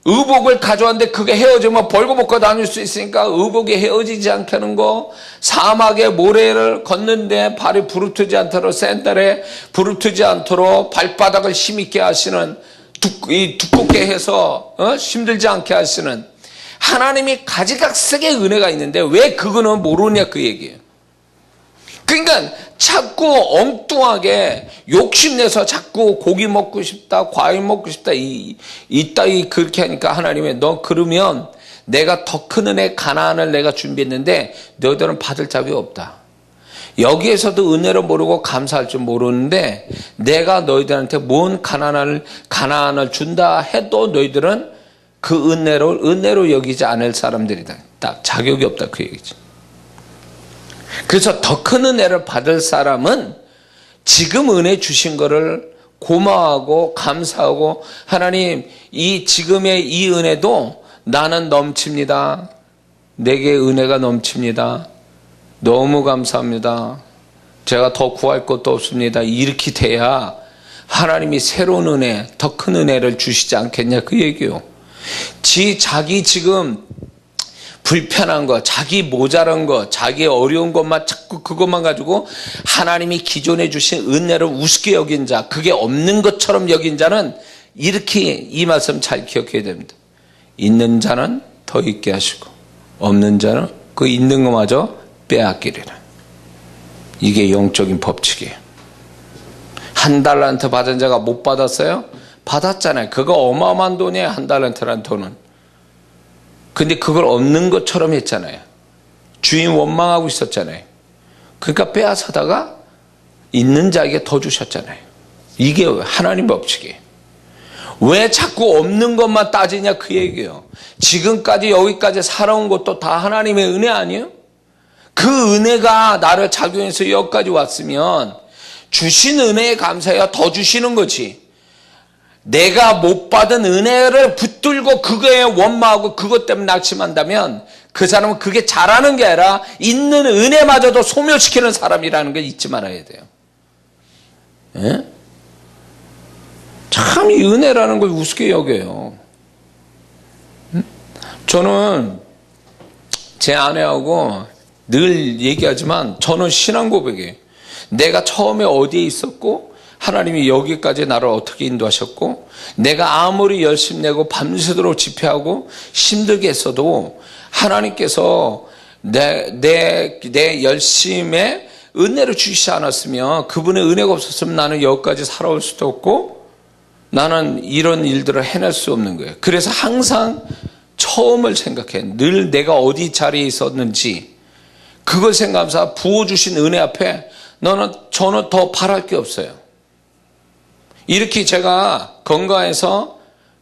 의복을 가져왔는데 그게 헤어지면 벌거벗고 다닐 수 있으니까 의복이 헤어지지 않게 하는 거, 사막의 모래를 걷는데 발이 부르트지 않도록, 샌들에 부르트지 않도록 발바닥을 힘있게 하시는, 두껍게 해서 힘들지 않게 하시는 하나님이 가지각색의 은혜가 있는데 왜 그거는 모르냐, 그 얘기예요. 그러니까 자꾸 엉뚱하게 욕심내서 자꾸 고기 먹고 싶다, 과일 먹고 싶다, 이따위 그렇게 하니까 하나님이, 너 그러면 내가 더 큰 은혜 가나안을 내가 준비했는데 너희들은 받을 자격이 없다. 여기에서도 은혜를 모르고 감사할 줄 모르는데 내가 너희들한테 뭔 가나안을 준다 해도 너희들은 그 은혜로 여기지 않을 사람들이다. 딱 자격이 없다, 그 얘기죠. 그래서 더 큰 은혜를 받을 사람은 지금 은혜 주신 거를 고마워하고 감사하고, 하나님 이 지금의 이 은혜도 나는 넘칩니다. 내게 은혜가 넘칩니다. 너무 감사합니다. 제가 더 구할 것도 없습니다. 이렇게 돼야 하나님이 새로운 은혜, 더 큰 은혜를 주시지 않겠냐, 그 얘기요. 자기 지금 불편한 거, 자기 모자란 거, 자기 어려운 것만 자꾸 그것만 가지고 하나님이 기존에 주신 은혜를 우습게 여긴 자, 그게 없는 것처럼 여긴 자는 이렇게 이 말씀 잘 기억해야 됩니다. 있는 자는 더 있게 하시고 없는 자는 그 있는 것마저 빼앗기리라. 이게 영적인 법칙이에요. 한 달란트 받은 자가 못 받았어요? 받았잖아요. 그거 어마어마한 돈이에요, 한 달란트라는 돈은. 근데 그걸 없는 것처럼 했잖아요. 주인 원망하고 있었잖아요. 그러니까 빼앗아다가 있는 자에게 더 주셨잖아요. 이게 하나님 법칙이에요. 왜 자꾸 없는 것만 따지냐, 그 얘기예요. 지금까지 여기까지 살아온 것도 다 하나님의 은혜 아니에요? 그 은혜가 나를 작용해서 여기까지 왔으면 주신 은혜에 감사해야 더 주시는 거지. 내가 못 받은 은혜를 붙들고 그거에 원망하고 그것 때문에 낙심한다면 그 사람은 그게 잘하는 게 아니라 있는 은혜마저도 소멸시키는 사람이라는 걸 잊지 말아야 돼요. 예? 참 이 은혜라는 걸 우습게 여겨요. 저는 제 아내하고 늘 얘기하지만 저는 신앙 고백이에요. 내가 처음에 어디에 있었고 하나님이 여기까지 나를 어떻게 인도하셨고, 내가 아무리 열심 내고 밤새도록 집회하고 힘들게 했어도 하나님께서 내 열심에 은혜를 주시지 않았으면, 그분의 은혜가 없었으면 나는 여기까지 살아올 수도 없고 나는 이런 일들을 해낼 수 없는 거예요. 그래서 항상 처음을 생각해. 늘 내가 어디 자리에 있었는지 그걸 생각하면서 부어주신 은혜 앞에 저는 더 바랄 게 없어요. 이렇게 제가 건강해서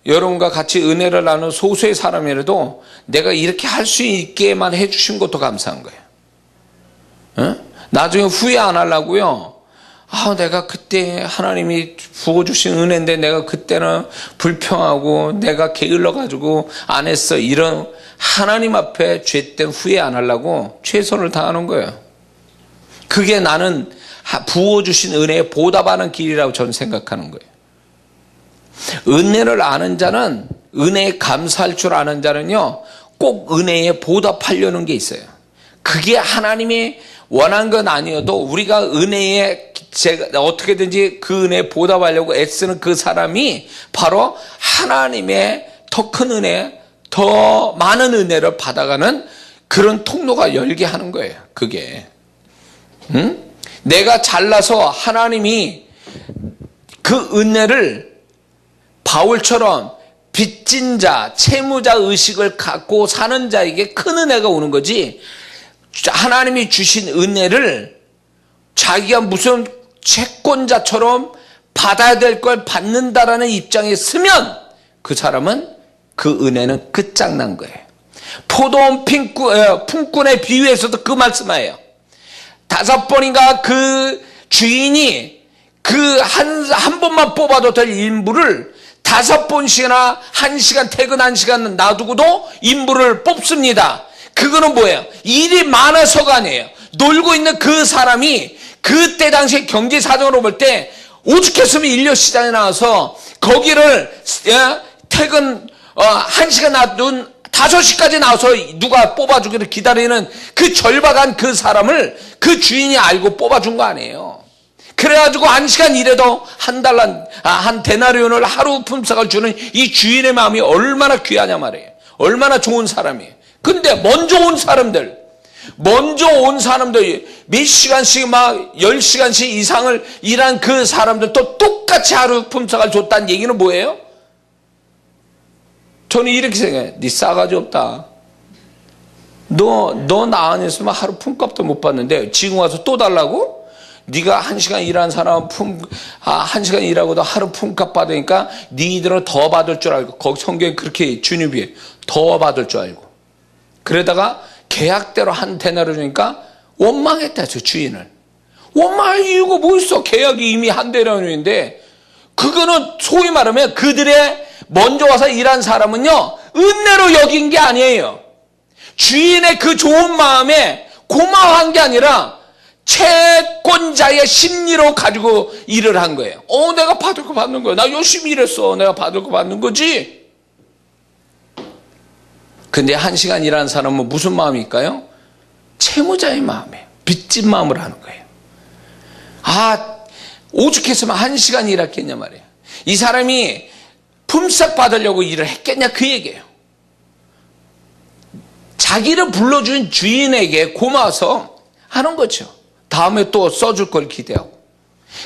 여러분과 같이 은혜를 나누는 소수의 사람이라도 내가 이렇게 할 수 있게만 해주신 것도 감사한 거예요. 나중에 후회 안 하려고요. 내가 그때 하나님이 부어주신 은혜인데 내가 그때는 불평하고 내가 게을러가지고 안 했어, 이런 하나님 앞에 죄된 후회 안 하려고 최선을 다하는 거예요. 그게 나는 부어주신 은혜에 보답하는 길이라고 저는 생각하는 거예요. 은혜를 아는 자는, 은혜에 감사할 줄 아는 자는요, 꼭 은혜에 보답하려는 게 있어요. 그게 하나님이 원한 건 아니어도 우리가 은혜에 어떻게든지 그 은혜에 보답하려고 애쓰는 그 사람이 바로 하나님의 더 큰 은혜, 더 많은 은혜를 받아가는 그런 통로가 열게 하는 거예요. 그게. 내가 잘나서 하나님이 그 은혜를 바울처럼 빚진 자, 채무자 의식을 갖고 사는 자에게 큰 은혜가 오는 거지, 하나님이 주신 은혜를 자기가 무슨 채권자처럼 받아야 될 걸 받는다라는 입장에 서면 그 사람은 그 은혜는 끝장난 거예요. 포도원 품꾼의 비유에서도 그 말씀이에요. 5번인가 그 주인이 그 한 번만 뽑아도 될 인부를 5번씩이나 1시간 퇴근 1시간 놔두고도 인부를 뽑습니다. 그거는 뭐예요? 일이 많아서가 아니에요. 놀고 있는 그 사람이 그때 당시 경제 사정으로 볼 때 오죽했으면 인력시장에 나와서 거기를 퇴근 1시간 놔둔 5시까지 나와서 누가 뽑아주기를 기다리는 그 절박한 그 사람을 그 주인이 알고 뽑아준 거 아니에요. 그래가지고 1시간 일해도 한 데나리온을 하루 품삯을 주는 이 주인의 마음이 얼마나 귀하냐 말이에요. 얼마나 좋은 사람이에요. 근데 먼저 온 사람들 몇 시간씩 막 10시간씩 이상을 일한 그 사람들도 똑같이 하루 품삯을 줬다는 얘기는 뭐예요? 저는 이렇게 생각해요. 네 싸가지 없다. 너 나 아니었으면 하루 품값도 못 받는데 지금 와서 또 달라고? 네가 1시간 일한 사람 1시간 일하고도 하루 품값 받으니까 니들은 더 받을 줄 알고, 거기 성경에 그렇게 주님이 더 받을 줄 알고, 그러다가 계약대로 한 데나를 주니까 원망했다. 저 주인을 원망할 이유가 뭐 있어? 계약이 이미 한 데나리온인데. 그거는 소위 말하면 그들의 먼저 와서 일한 사람은요, 은혜로 여긴 게 아니에요. 주인의 그 좋은 마음에 고마워한 게 아니라 채권자의 심리로 가지고 일을 한 거예요. 내가 받을 거 받는 거야. 나 열심히 일했어. 내가 받을 거 받는 거지. 근데 1시간 일하는 사람은 무슨 마음일까요? 채무자의 마음이에요. 빚진 마음을 하는 거예요. 오죽했으면 1시간 일했겠냐 말이에요. 이 사람이 품삯 받으려고 일을 했겠냐 그 얘기예요. 자기를 불러준 주인에게 고마워서 하는 거죠. 다음에 또 써줄 걸 기대하고.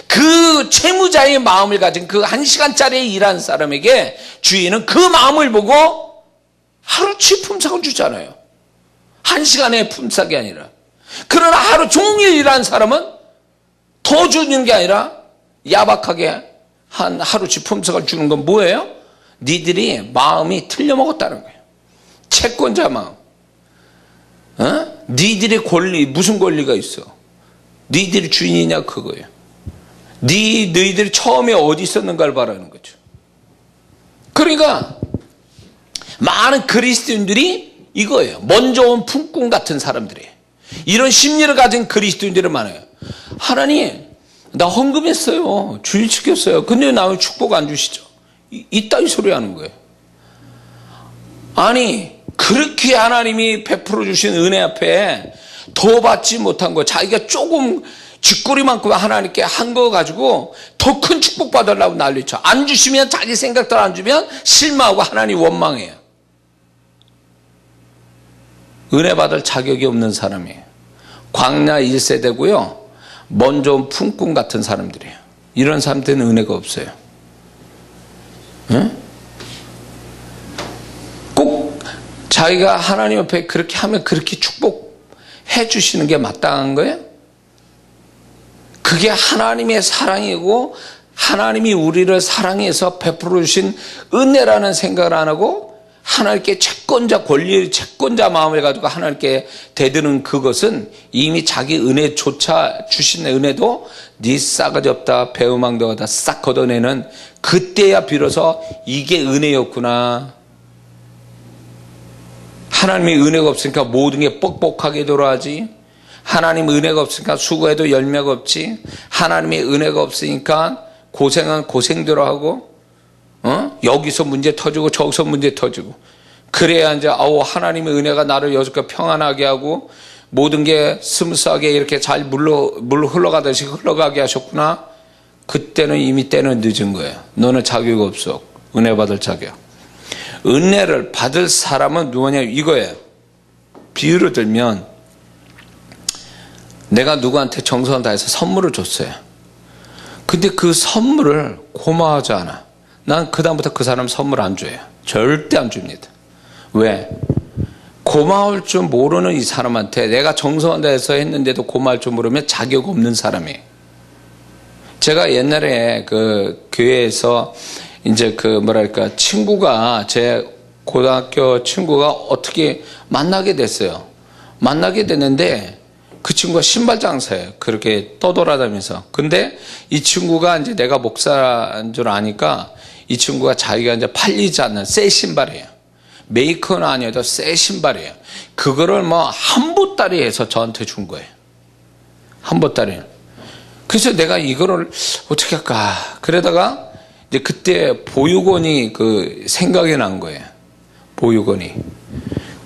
그 채무자의 마음을 가진 그 1시간짜리 일한 사람에게 주인은 그 마음을 보고 하루치 품삯을 주잖아요. 1시간의 품삯이 아니라. 그러나 하루 종일 일한 사람은 더 주는 게 아니라 야박하게 하루치 품삯을 주는 건 뭐예요? 니들이 마음이 틀려먹었다는 거예요. 채권자 마음. 니들의 권리, 무슨 권리가 있어? 니들이 주인이냐 그거예요. 너희들이 처음에 어디 있었는가를 바라는 거죠. 그러니까 많은 그리스도인들이 이거예요. 먼저 온 품꾼 같은 사람들이에요. 이런 심리를 가진 그리스도인들이 많아요. 하나님, 나 헌금했어요. 주일 지켰어요. 근데 나 왜 축복 안 주시죠? 이따위 소리 하는 거예요. 아니, 그렇게 하나님이 베풀어 주신 은혜 앞에 더 받지 못한 거, 자기가 조금 쥐꼬리만큼 하나님께 한 거 가지고 더 큰 축복 받으려고 난리쳐. 안 주시면, 자기 생각대로 안 주면 실망하고 하나님 원망해요. 은혜 받을 자격이 없는 사람이에요. 광야 1세대고요. 먼저 온 품꾼 같은 사람들이에요. 이런 사람들은 은혜가 없어요. 응? 꼭 자기가 하나님 앞에 그렇게 하면 그렇게 축복해 주시는 게 마땅한 거예요? 그게 하나님의 사랑이고 하나님이 우리를 사랑해서 베풀어 주신 은혜라는 생각을 안 하고 하나님께 채권자 권리, 채권자 마음을 가지고 하나님께 대드는 그것은 이미 자기 은혜조차 주신 은혜도 네 싸가지 없다, 배은망덕하다 싹 걷어내는 그때야 비로소 이게 은혜였구나. 하나님의 은혜가 없으니까 모든 게 뻑뻑하게 돌아가지. 하나님 은혜가 없으니까 수고해도 열매가 없지. 하나님의 은혜가 없으니까 고생은 고생대로 하고, 여기서 문제 터지고 저기서 문제 터지고. 그래야 이제 하나님의 은혜가 나를 여기까지 평안하게 하고 모든 게 스무스하게 이렇게 잘 물로 흘러가듯이 흘러가게 하셨구나. 그때는 이미 때는 늦은 거예요. 너는 자격 없어. 은혜 받을 자격. 은혜를 받을 사람은 누구냐 이거예요. 비유를 들면 내가 누구한테 정성을 다해서 선물을 줬어요. 근데 그 선물을 고마워하지 않아. 난 그다음부터 그 사람 선물 안 줘요. 절대 안 줍니다. 왜? 고마울 줄 모르는 이 사람한테 내가 정성을 다해서 했는데도 고마울 줄 모르면 자격 없는 사람이에요. 제가 옛날에 그 교회에서 이제 친구가, 제 고등학교 친구가 어떻게 만나게 됐어요. 만나게 됐는데 그 친구가 신발 장사예요. 그렇게 떠돌아다니면서. 근데 이 친구가 이제 내가 목사인 줄 아니까 이 친구가 자기가 이제 팔리지 않는 새 신발이에요. 메이커는 아니어도 새 신발이에요. 그거를 한 보따리 해서 저한테 준 거예요. 한 보따리. 그래서 내가 이거를 어떻게 할까. 그러다가 이제 그때 보육원이 생각이 난 거예요. 보육원이.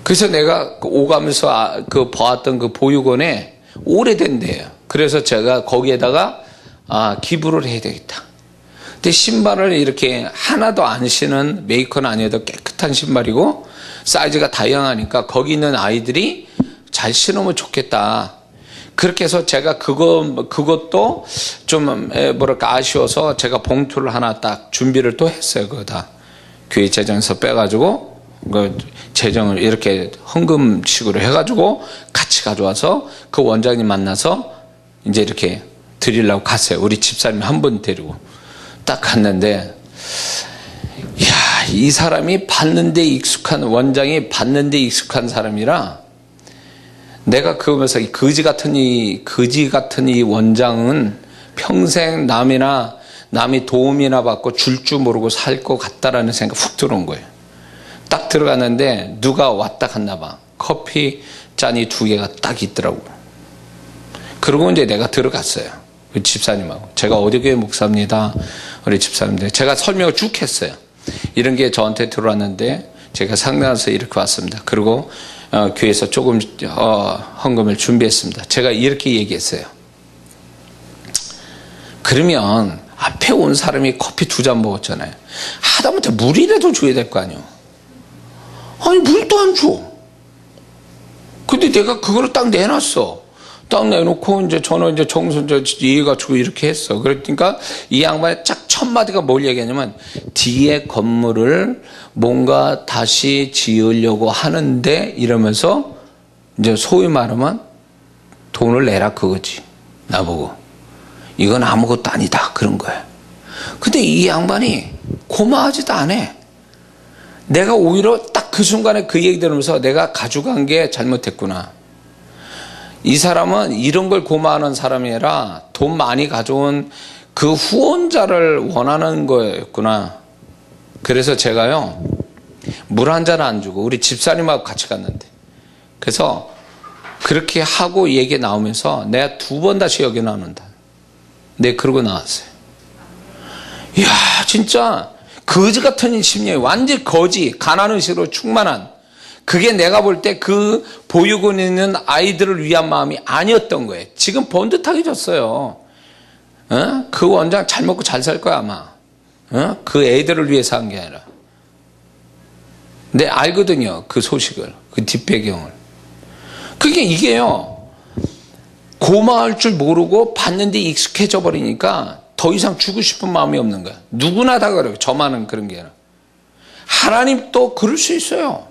그래서 내가 오가면서 봐왔던 그 보육원에 오래된 데예요. 그래서 제가 거기에다가 기부를 해야 되겠다. 근데 신발을 이렇게 하나도 안 신은, 메이커는 아니어도 깨끗한 신발이고 사이즈가 다양하니까 거기 있는 아이들이 잘 신으면 좋겠다. 그렇게 해서 제가 그것도 좀 아쉬워서 제가 봉투를 하나 딱 준비를 또 했어요. 그거 다 교회 재정에서 빼가지고 재정을 이렇게 헌금식으로 해가지고 같이 가져와서 그 원장님 만나서 이제 이렇게 드리려고 갔어요. 우리 집사님 한 분 데리고 딱 갔는데, 이 사람이 받는 데 익숙한, 원장이 받는 데 익숙한 사람이라 내가 그러면서 거지 같은 이 원장은 평생 남이 도움이나 받고 줄 줄 모르고 살 것 같다라는 생각 훅 들어온 거예요. 딱 들어갔는데 누가 왔다 갔나 봐. 커피 잔이 2개가 딱 있더라고. 그러고 이제 내가 들어갔어요. 그 집사님하고. 제가 어디 교회 목사입니다. 우리 집사님들. 제가 설명을 쭉 했어요. 이런 게 저한테 들어왔는데 제가 상담해서 이렇게 왔습니다. 그리고 교회에서 조금 헌금을 준비했습니다. 제가 이렇게 얘기했어요. 그러면 앞에 온 사람이 커피 2잔 먹었잖아요. 하다못해 물이라도 줘야 될 거 아니에요. 아니 물도 안 줘. 근데 내가 그거를 딱 내놨어. 딱 내놓고 이제 저는 이제 정선자 이해가지고 이렇게 했어. 그러니까 이 양반의 짝 첫 마디가 뭘 얘기하냐면, 뒤에 건물을 뭔가 다시 지으려고 하는데 이러면서 이제 소위 말하면 돈을 내라 그거지. 나보고 이건 아무것도 아니다 그런 거야. 근데 이 양반이 고마워하지도 않아. 내가 오히려 딱 그 순간에 그 얘기 들으면서 내가 가져간 게 잘못했구나. 이 사람은 이런 걸 고마워하는 사람이 아니라 돈 많이 가져온 그 후원자를 원하는 거였구나. 그래서 제가요, 물 한 잔 안 주고 우리 집사님하고 같이 갔는데, 그래서 그렇게 하고 얘기 나오면서 내가 2번 다시 여기 나온다. 네, 그러고 나왔어요. 이야, 진짜 거지 같은 심령이, 완전 거지, 가난의식으로 충만한, 그게 내가 볼 때 그 보육원에 있는 아이들을 위한 마음이 아니었던 거예요. 지금 번듯하게 줬어요. 그 원장 잘 먹고 잘 살 거야 아마. 그 애들을 위해서 한 게 아니라. 네, 알거든요. 그 소식을, 그 뒷배경을. 그게 이게요, 고마울 줄 모르고 받는데 익숙해져 버리니까 더 이상 주고 싶은 마음이 없는 거야. 누구나 다 그래요. 저만은 그런 게 아니라. 하나님도 그럴 수 있어요.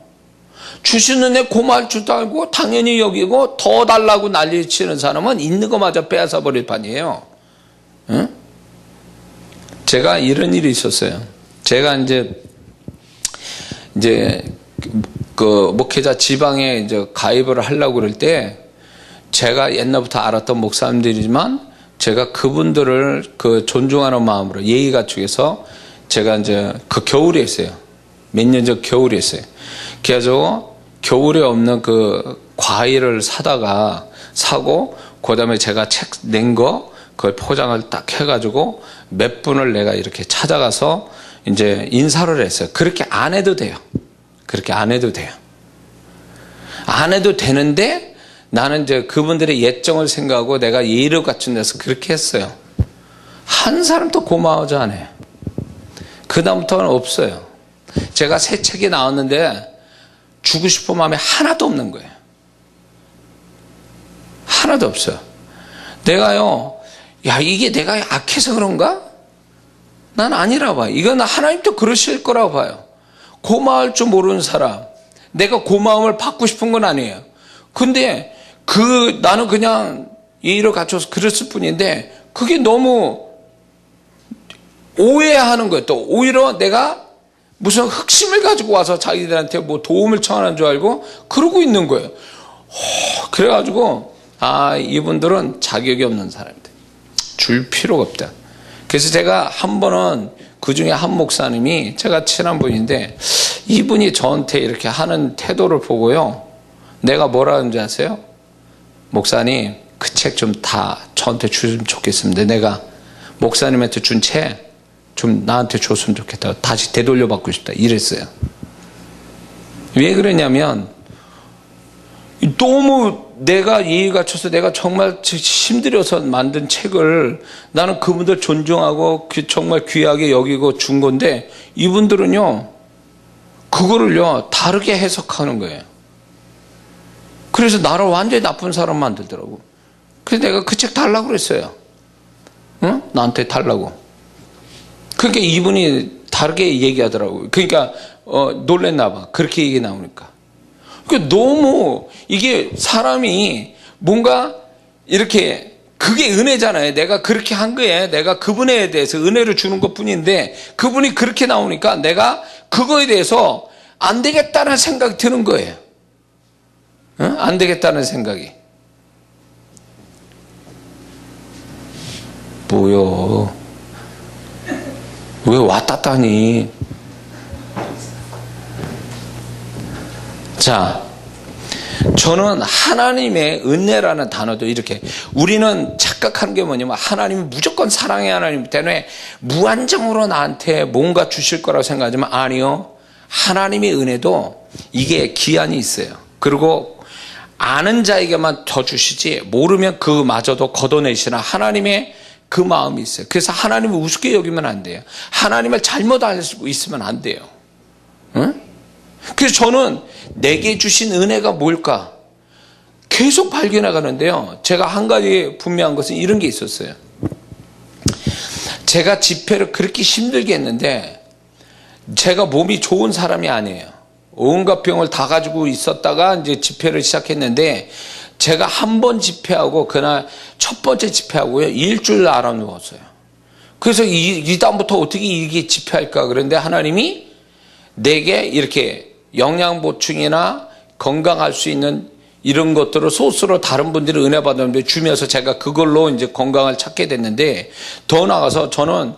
주시는 애 고마울 줄도 알고 당연히 여기고 더 달라고 난리치는 사람은 있는 거마저 빼앗아 버릴 판이에요. 응? 제가 이런 일이 있었어요. 제가 이제 그 목회자 지방에 이제 가입을 하려고 그럴 때, 제가 옛날부터 알았던 목사님들이지만 제가 그분들을 존중하는 마음으로 예의 갖추어서 제가 이제 그 겨울에 했어요. 몇 년 전 겨울에 했어요. 그래가지고 겨울에 없는 그 과일을 사고, 그 다음에 제가 책 낸 거, 그걸 포장을 딱 해가지고 몇 분을 내가 이렇게 찾아가서 이제 인사를 했어요. 그렇게 안 해도 돼요. 그렇게 안 해도 돼요. 안 해도 되는데 나는 이제 그분들의 예정을 생각하고 내가 예의를 갖춘 데서 그렇게 했어요. 한 사람도 고마워하지 않아요. 그다음부터는 없어요. 제가 새 책이 나왔는데 주고 싶은 마음이 하나도 없는 거예요. 하나도 없어요. 내가요, 야, 이게 내가 악해서 그런가? 난 아니라 봐요. 이건 하나님도 그러실 거라고 봐요. 고마울 줄 모르는 사람, 내가 고마움을 받고 싶은 건 아니에요. 근데 나는 그냥 예의를 갖춰서 그랬을 뿐인데, 그게 너무 오해하는 거예요. 또 오히려 내가 무슨 흑심을 가지고 와서 자기들한테 뭐 도움을 청하는 줄 알고 그러고 있는 거예요. 그래가지고 이분들은 자격이 없는 사람들, 줄 필요가 없다. 그래서 제가 한 번은 그중에 한 목사님이, 제가 친한 분인데 이분이 저한테 이렇게 하는 태도를 보고요, 내가 뭐라 하는지 아세요? 목사님, 그 책 좀 다 저한테 주시면 좋겠습니다. 내가 목사님한테 준 책 좀 나한테 줬으면 좋겠다. 다시 되돌려 받고 싶다. 이랬어요. 왜 그러냐면, 너무 내가 예의 갖춰서 내가 정말 힘들여서 만든 책을 나는 그분들 존중하고 정말 귀하게 여기고 준 건데, 이분들은요, 그거를요, 다르게 해석하는 거예요. 그래서 나를 완전히 나쁜 사람 만들더라고. 그래서 내가 그 책 달라고 그랬어요. 응? 나한테 달라고. 그러니까 이분이 다르게 얘기하더라고요. 그러니까 놀랬나 봐. 그렇게 얘기 나오니까. 그러니까 너무 이게 사람이 뭔가 이렇게, 그게 은혜잖아요. 내가 그렇게 한 거에 내가 그분에 대해서 은혜를 주는 것 뿐인데, 그분이 그렇게 나오니까 내가 그거에 대해서 안 되겠다는 생각이 드는 거예요. 응? 안 되겠다는 생각이. 뭐요? 왜 왔다다니? 자, 저는 하나님의 은혜라는 단어도 이렇게, 우리는 착각하는 게 뭐냐면 하나님이 무조건 사랑의 하나님이기 때문에 무한정으로 나한테 뭔가 주실 거라고 생각하지만, 아니요. 하나님의 은혜도 이게 기한이 있어요. 그리고 아는 자에게만 더 주시지, 모르면 그마저도 걷어내시나 하나님의 그 마음이 있어요. 그래서 하나님을 우습게 여기면 안 돼요. 하나님을 잘못 알고 있으면 안 돼요. 응? 그래서 저는 내게 주신 은혜가 뭘까? 계속 발견해 가는데요. 제가 한 가지 분명한 것은 이런 게 있었어요. 제가 집회를 그렇게 힘들게 했는데, 제가 몸이 좋은 사람이 아니에요. 온갖 병을 다 가지고 있었다가 이제 집회를 시작했는데, 제가 한 번 집회하고 그날 첫 번째 집회하고요, 일주일 알아 누웠어요. 그래서 이 다음부터 어떻게 이게 집회할까? 그런데 하나님이 내게 이렇게 영양 보충이나 건강할 수 있는 이런 것들을 소스로 다른 분들이 은혜 받았는데 주면서 제가 그걸로 이제 건강을 찾게 됐는데, 더 나아가서 저는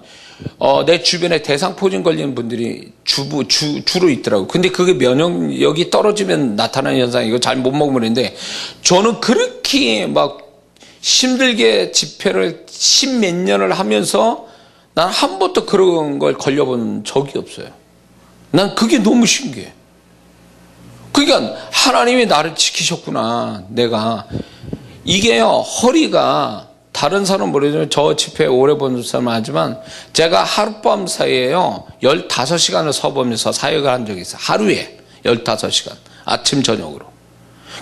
내 주변에 대상포진 걸리는 분들이 주로 있더라고요. 근데 그게 면역력이 떨어지면 나타나는 현상이고 잘 못 먹으면 그러는데, 저는 그렇게 막 힘들게 집회를 10몇 년을 하면서 난 한 번도 그런 걸 걸려본 적이 없어요. 난 그게 너무 신기해. 그러니까 하나님이 나를 지키셨구나. 내가 이게요, 허리가, 다른 사람은 모르지만 저 집회 오래 본 사람은 하지만, 제가 하룻밤 사이에요 15시간을 서보면서 사역을 한 적이 있어요. 하루에 15시간, 아침 저녁으로.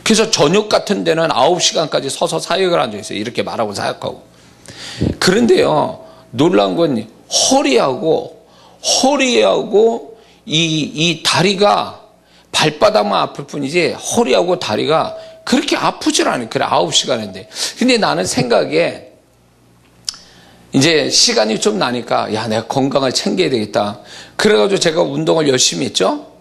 그래서 저녁 같은 데는 9시간까지 서서 사역을 한 적이 있어요. 이렇게 말하고 사역하고. 그런데요, 놀라운 건 허리하고 이 다리가, 발바닥만 아플 뿐이지 허리하고 다리가 그렇게 아프질 않아요. 그래, 9시간인데. 근데 나는 생각에 이제 시간이 좀 나니까, 야, 내가 건강을 챙겨야 되겠다. 그래가지고 제가 운동을 열심히 했죠.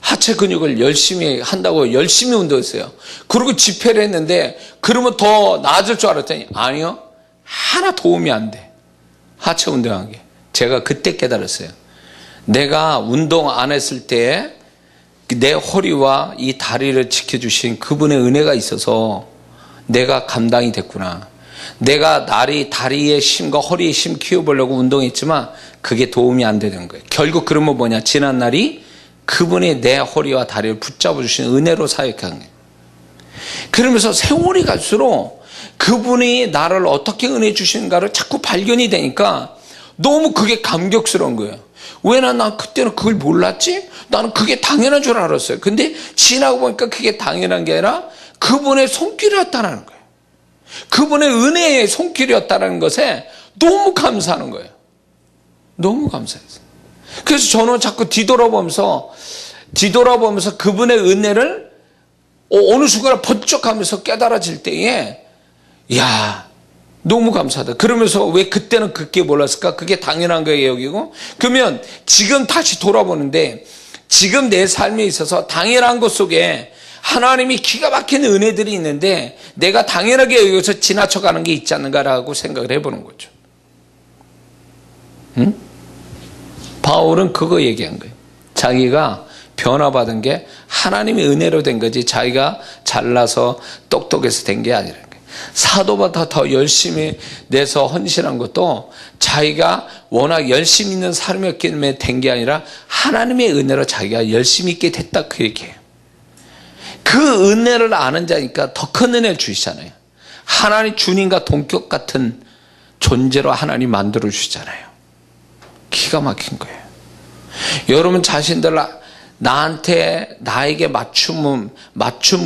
하체 근육을 열심히 한다고 열심히 운동했어요. 그리고 집회를 했는데, 그러면 더 나아질 줄 알았더니, 아니요. 하나 도움이 안 돼. 하체 운동한 게. 제가 그때 깨달았어요. 내가 운동 안 했을 때 내 허리와 이 다리를 지켜주신 그분의 은혜가 있어서 내가 감당이 됐구나. 내가 다리의 힘과 허리의 힘 키워보려고 운동했지만 그게 도움이 안 되는 거예요. 결국 그러면 뭐냐, 지난 날이 그분이 내 허리와 다리를 붙잡아 주신 은혜로 사역한 거예요. 그러면서 세월이 갈수록 그분이 나를 어떻게 은혜 주시는가를 자꾸 발견이 되니까 너무 그게 감격스러운 거예요. 왜 난 그때는 그걸 몰랐지? 나는 그게 당연한 줄 알았어요. 근데 지나고 보니까 그게 당연한 게 아니라 그분의 손길이었다는 거예요. 그분의 은혜의 손길이었다는 것에 너무 감사하는 거예요. 너무 감사해서. 그래서 저는 자꾸 뒤돌아보면서 그분의 은혜를 어느 순간에 번쩍하면서 깨달아질 때에, 야, 너무 감사하다. 그러면서 왜 그때는 그게 몰랐을까? 그게 당연한 거예요, 여기고. 그러면 지금 다시 돌아보는데, 지금 내 삶에 있어서 당연한 것 속에 하나님이 기가 막힌 은혜들이 있는데, 내가 당연하게 여기서 지나쳐가는 게 있지 않는가라고 생각을 해보는 거죠. 응? 바울은 그거 얘기한 거예요. 자기가 변화받은 게 하나님의 은혜로 된 거지, 자기가 잘나서 똑똑해서 된 게 아니라. 사도보다 더 열심히 내서 헌신한 것도 자기가 워낙 열심히 있는 사람이었기 때문에 된 게 아니라 하나님의 은혜로 자기가 열심히 있게 됐다, 그 얘기예요. 그 은혜를 아는 자니까 더 큰 은혜를 주시잖아요. 하나님 주님과 동격 같은 존재로 하나님 만들어 주시잖아요. 기가 막힌 거예요. 여러분 자신들 나에게 맞춤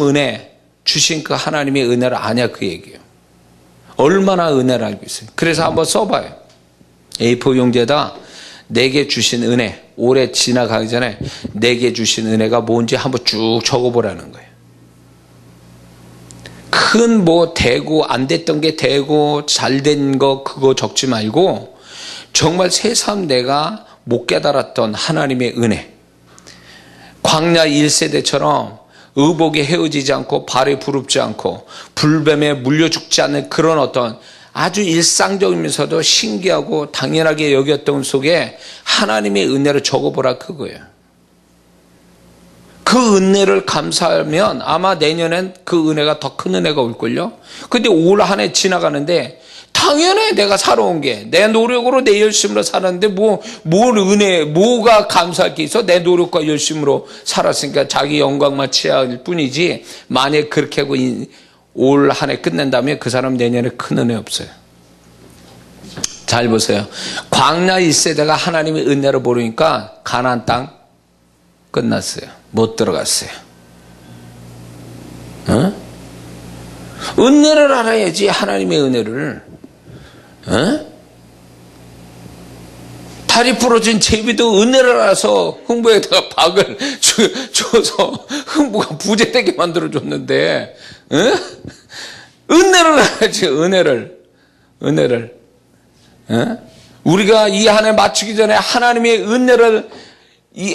은혜 주신 그 하나님의 은혜를 아냐, 그 얘기예요. 얼마나 은혜를 알고 있어요. 그래서 한번 써봐요. A4 용지에다 내게 주신 은혜, 올해 지나가기 전에 내게 주신 은혜가 뭔지 한번 쭉 적어보라는 거예요. 큰 되고 안 됐던 게 되고 잘 된 거 그거 적지 말고 정말 새삼 내가 못 깨달았던 하나님의 은혜. 광야 1세대처럼 의복에 헤어지지 않고 발에 부릅지 않고 불뱀에 물려 죽지 않는 그런 어떤 아주 일상적이면서도 신기하고 당연하게 여겼던 속에 하나님의 은혜를 적어보라, 그거예요. 그 은혜를 감사하면 아마 내년엔 그 은혜가 더 큰 은혜가 올걸요. 근데 올 한 해 지나가는데 당연히 내가 살아온 게 내 노력으로 내 열심으로 살았는데 뭐가 감사할 게 있어? 내 노력과 열심으로 살았으니까 자기 영광만 취할 뿐이지, 만약 그렇게 하고 올 한 해 끝낸다면 그 사람 내년에 큰 은혜 없어요. 잘 보세요. 광야 1세대가 하나님의 은혜를 모르니까 가나안 땅 끝났어요. 못 들어갔어요. 어? 은혜를 알아야지, 하나님의 은혜를. 어? 다리 부러진 제비도 은혜를 알아서 흥부에다가 박을 줘서 흥부가 부재되게 만들어줬는데, 어? 은혜를 알아야지, 은혜를. 어? 우리가 이 한 해 마치기 전에 하나님의 은혜를,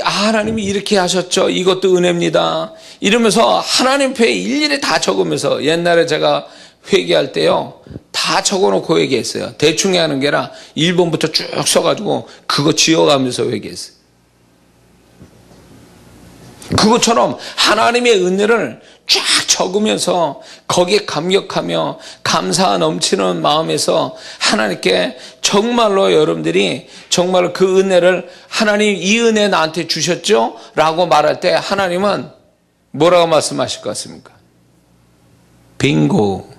하나님이 이렇게 하셨죠, 이것도 은혜입니다, 이러면서 하나님 앞에 일일이 다 적으면서, 옛날에 제가 회개할 때요, 다 적어놓고 회개했어요. 대충 하는 게 아니라 1번부터 쭉 써가지고 그거 지어가면서 회개했어요. 그것처럼 하나님의 은혜를 쫙 적으면서 거기에 감격하며 감사 넘치는 마음에서 하나님께 정말로 여러분들이 정말 그 은혜를, 하나님 이 은혜 나한테 주셨죠? 라고 말할 때 하나님은 뭐라고 말씀하실 것 같습니까? 빙고,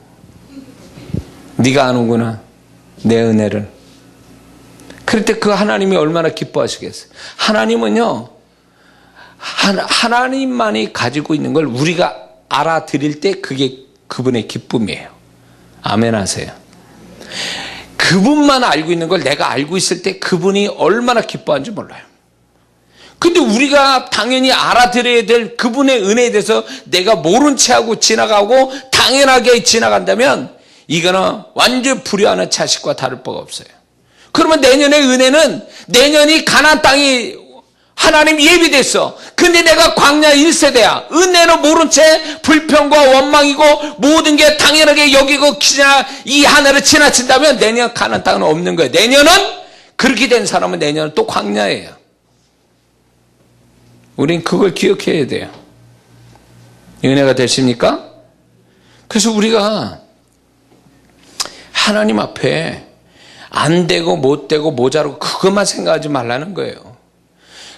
네가 아는구나, 내 은혜를. 그럴 때 그 하나님이 얼마나 기뻐하시겠어요. 하나님은요, 하나님만이 가지고 있는 걸 우리가 알아들일 때 그게 그분의 기쁨이에요. 아멘 하세요. 그분만 알고 있는 걸 내가 알고 있을 때 그분이 얼마나 기뻐하는지 몰라요. 근데 우리가 당연히 알아들어야 될 그분의 은혜에 대해서 내가 모른 채 하고 지나가고 당연하게 지나간다면 이거는 완전 불효하는 자식과 다를 바가 없어요. 그러면 내년의 은혜는, 내년이 가나안 땅이 하나님 예비됐어. 근데 내가 광야 1세대야. 은혜는 모른 채 불평과 원망이고 모든 게 당연하게 여기고 그냥 이 한 해를 지나친다면 내년 가나안 땅은 없는 거예요. 내년은, 그렇게 된 사람은 내년은 또 광야예요. 우린 그걸 기억해야 돼요. 은혜가 되십니까? 그래서 우리가 하나님 앞에 안 되고 못 되고 모자라고 그것만 생각하지 말라는 거예요.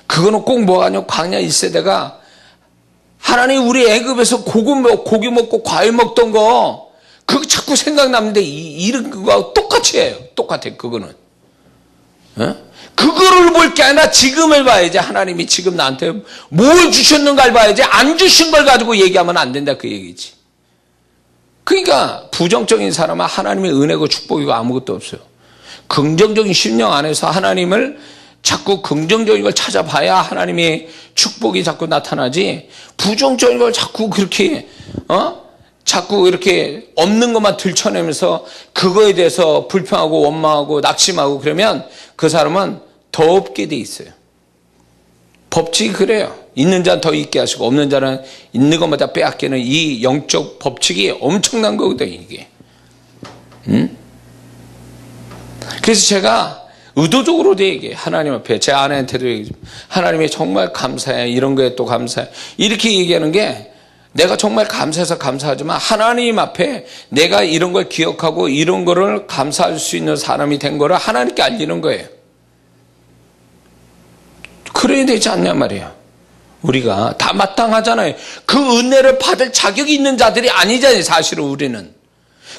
그거는 꼭 뭐가 아니고 광야 1세대가 하나님 우리 애굽에서 고기 먹고 과일 먹던 거 그거 자꾸 생각나는데 이런 거하고 똑같이 해요. 똑같아요. 그거는. 어? 그거를 볼 게 아니라 지금을 봐야지. 하나님이 지금 나한테 뭘 주셨는가를 봐야지. 안 주신 걸 가지고 얘기하면 안 된다, 그 얘기지. 그러니까 부정적인 사람은 하나님의 은혜고 축복이고 아무것도 없어요. 긍정적인 심령 안에서 하나님을 자꾸 긍정적인 걸 찾아봐야 하나님의 축복이 자꾸 나타나지, 부정적인 걸 자꾸 그렇게 자꾸 이렇게 없는 것만 들춰내면서 그거에 대해서 불평하고 원망하고 낙심하고 그러면 그 사람은 더 없게 돼 있어요. 법칙이 그래요. 있는 자는 더 있게 하시고 없는 자는 있는 것마다 빼앗기는 이 영적 법칙이 엄청난 거거든요, 이게. 그래서 제가 의도적으로 얘기해. 하나님 앞에 제 아내한테도 얘기해. 하나님이 정말 감사해. 이런 거에 또 감사해. 이렇게 얘기하는 게 내가 정말 감사해서 감사하지만 하나님 앞에 내가 이런 걸 기억하고 이런 거를 감사할 수 있는 사람이 된 거를 하나님께 알리는 거예요. 그래야 되지 않냐 말이에요. 우리가 다 마땅하잖아요. 그 은혜를 받을 자격이 있는 자들이 아니잖아요, 사실은 우리는.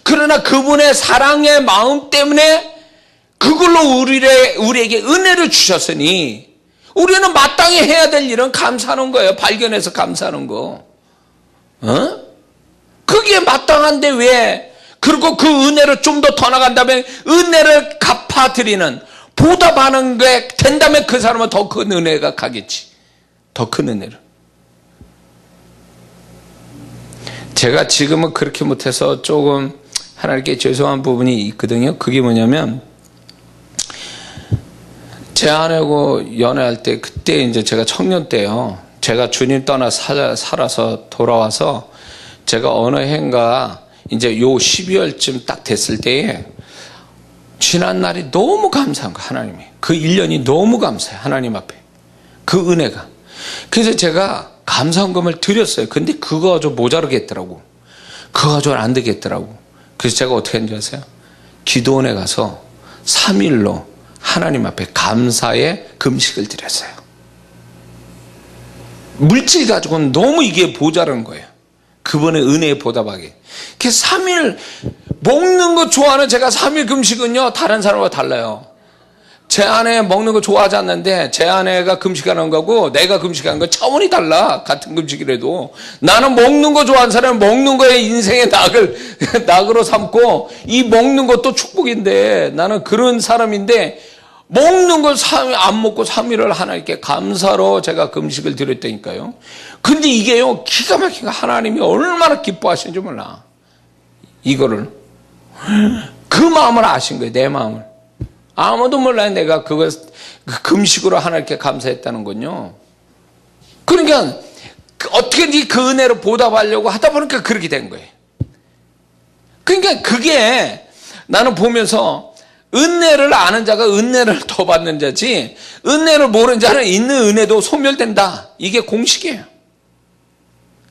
그러나 그분의 사랑의 마음 때문에 그걸로 우리에게 은혜를 주셨으니 우리는 마땅히 해야 될 일은 감사하는 거예요. 발견해서 감사하는 거. 그게 마땅한데 왜? 그리고 그 은혜를 좀 더 나간다면 은혜를 갚아드리는, 보답하는 게 된다면 그 사람은 더 큰 은혜가 가겠지. 더 큰 은혜를. 제가 지금은 그렇게 못해서 조금 하나님께 죄송한 부분이 있거든요. 그게 뭐냐면, 제 아내하고 연애할 때, 그때 이제 제가 청년 때요. 제가 주님 떠나 살아서 돌아와서 제가 어느 해인가 이제 요 12월쯤 딱 됐을 때에 지난 날이 너무 감사한 거예요, 하나님이. 그 1년이 너무 감사해요, 하나님 앞에. 그 은혜가. 그래서 제가 감사헌금을 드렸어요. 근데 그거 좀 모자르겠더라고. 그거 좀 안 되겠더라고. 그래서 제가 어떻게 했는지 아세요? 기도원에 가서 3일로 하나님 앞에 감사의 금식을 드렸어요. 물질 가지고는 너무 이게 모자란 거예요. 그분의 은혜에 보답하게. 그래서 3일 먹는 거 좋아하는 제가 3일 금식은요, 다른 사람과 달라요. 제 아내 먹는 거 좋아하지 않는데 제 아내가 금식하는 거고 내가 금식하는 거 차원이 달라. 같은 금식이라도. 나는 먹는 거 좋아하는 사람은 먹는 거에 인생의 낙으로 삼고, 이 먹는 것도 축복인데 나는 그런 사람인데, 먹는 걸 안 먹고 3일을 하나님께 감사로 제가 금식을 드렸다니까요. 근데 이게요, 기가 막히게 하나님이 얼마나 기뻐하시는지 몰라. 이거를. 그 마음을 아신 거예요, 내 마음을. 아무도 몰라요, 내가 그걸 금식으로 하나님께 감사했다는 건요. 그러니까 어떻게든지 그 은혜로 보답하려고 하다 보니까 그렇게 된 거예요. 그러니까 그게 나는 보면서, 은혜를 아는 자가 은혜를 더 받는 자지, 은혜를 모르는 자는 있는 은혜도 소멸된다. 이게 공식이에요.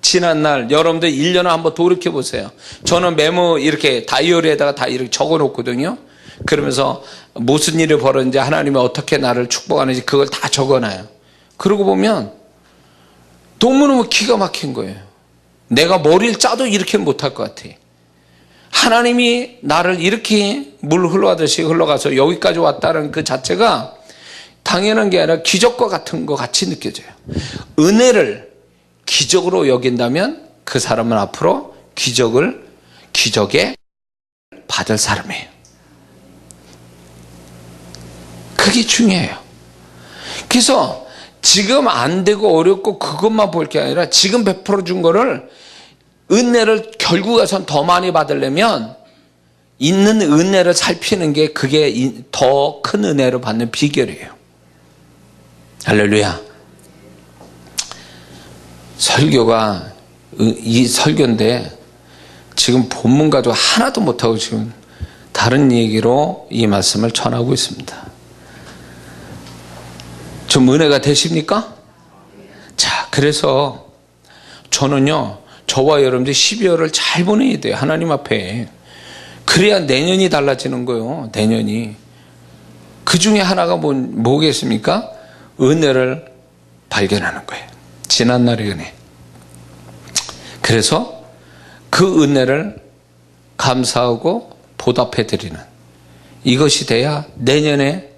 지난날 여러분들 1년을 한번 돌이켜 보세요. 저는 메모 이렇게 다이어리에다가 다 이렇게 적어 놓거든요. 그러면서 무슨 일이 벌어졌는지, 하나님이 어떻게 나를 축복하는지 그걸 다 적어놔요. 그러고 보면 너무너무 기가 막힌 거예요. 내가 머리를 짜도 이렇게는 못할 것 같아. 하나님이 나를 이렇게 물 흘러가듯이 흘러가서 여기까지 왔다는 그 자체가 당연한 게 아니라 기적과 같은 것 같이 느껴져요. 은혜를 기적으로 여긴다면 그 사람은 앞으로 기적에 받을 사람이에요. 그게 중요해요. 그래서 지금 안 되고 어렵고 그것만 볼 게 아니라 지금 베풀어 준 거를, 은혜를 결국 가선 더 많이 받으려면 있는 은혜를 살피는 게, 그게 더 큰 은혜를 받는 비결이에요. 할렐루야. 설교가 이 설교인데 지금 본문 가지고 하나도 못하고 지금 다른 얘기로 이 말씀을 전하고 있습니다. 좀 은혜가 되십니까? 자, 그래서 저는요, 저와 여러분들이 12월을 잘 보내야 돼요, 하나님 앞에. 그래야 내년이 달라지는 거예요, 내년이. 그 중에 하나가 뭐겠습니까? 은혜를 발견하는 거예요. 지난날의 은혜. 그래서 그 은혜를 감사하고 보답해드리는, 이것이 돼야 내년에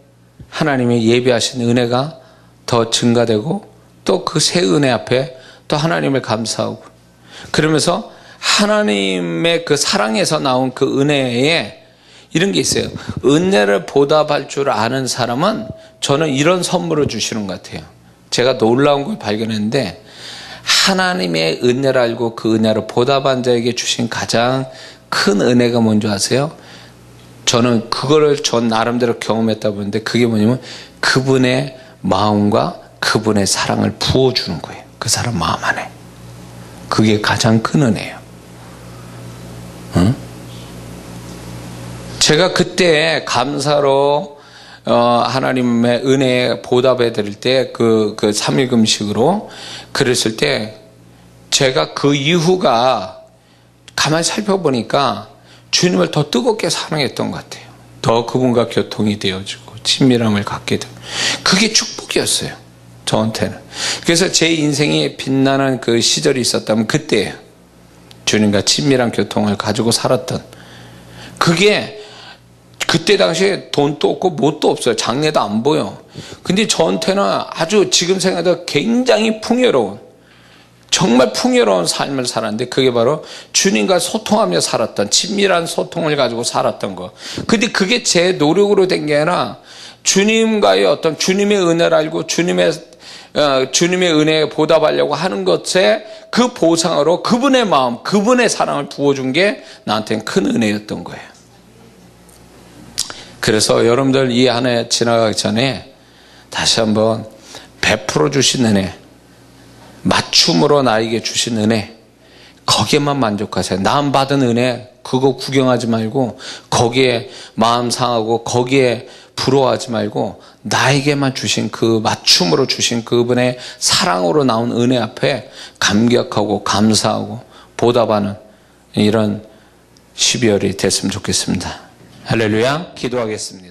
하나님의 예비하신 은혜가 더 증가되고, 또 그 새 은혜 앞에 또 하나님을 감사하고, 그러면서 하나님의 그 사랑에서 나온 그 은혜에 이런 게 있어요. 은혜를 보답할 줄 아는 사람은 저는 이런 선물을 주시는 것 같아요. 제가 놀라운 걸 발견했는데 하나님의 은혜를 알고 그 은혜를 보답한 자에게 주신 가장 큰 은혜가 뭔지 아세요? 저는 그거를 전 나름대로 경험했다 보는데 그게 뭐냐면 그분의 마음과 그분의 사랑을 부어주는 거예요. 그 사람 마음 안에. 그게 가장 큰 은혜예요. 응? 제가 그때 감사로 하나님의 은혜에 보답해 드릴 때 그 3일 금식으로 그랬을 때 제가 그 이후가 가만히 살펴보니까 주님을 더 뜨겁게 사랑했던 것 같아요. 더 그분과 교통이 되어지고 친밀함을 갖게 되고 그게 축복이었어요. 저한테는. 그래서 제 인생이 빛나는 그 시절이 있었다면 그때예요. 주님과 친밀한 교통을 가지고 살았던 그게 그때 당시에 돈도 없고 뭣도 없어요. 장래도 안 보여. 근데 저한테는 아주 지금 생각해도 굉장히 풍요로운 정말 풍요로운 삶을 살았는데 그게 바로 주님과 소통하며 살았던 친밀한 소통을 가지고 살았던 거. 근데 그게 제 노력으로 된 게 아니라 주님과의 어떤 주님의 은혜를 알고 주님의 은혜에 보답하려고 하는 것에 그 보상으로 그분의 마음, 그분의 사랑을 부어준 게 나한테는 큰 은혜였던 거예요. 그래서 여러분들 이 한 해 지나가기 전에 다시 한번 베풀어 주신 은혜, 맞춤으로 나에게 주신 은혜, 거기에만 만족하세요. 남 받은 은혜 그거 구경하지 말고 거기에 마음 상하고 거기에 부러워하지 말고 나에게만 주신 그 맞춤으로 주신 그분의 사랑으로 나온 은혜 앞에 감격하고 감사하고 보답하는 이런 12월이 됐으면 좋겠습니다. 할렐루야. 기도하겠습니다.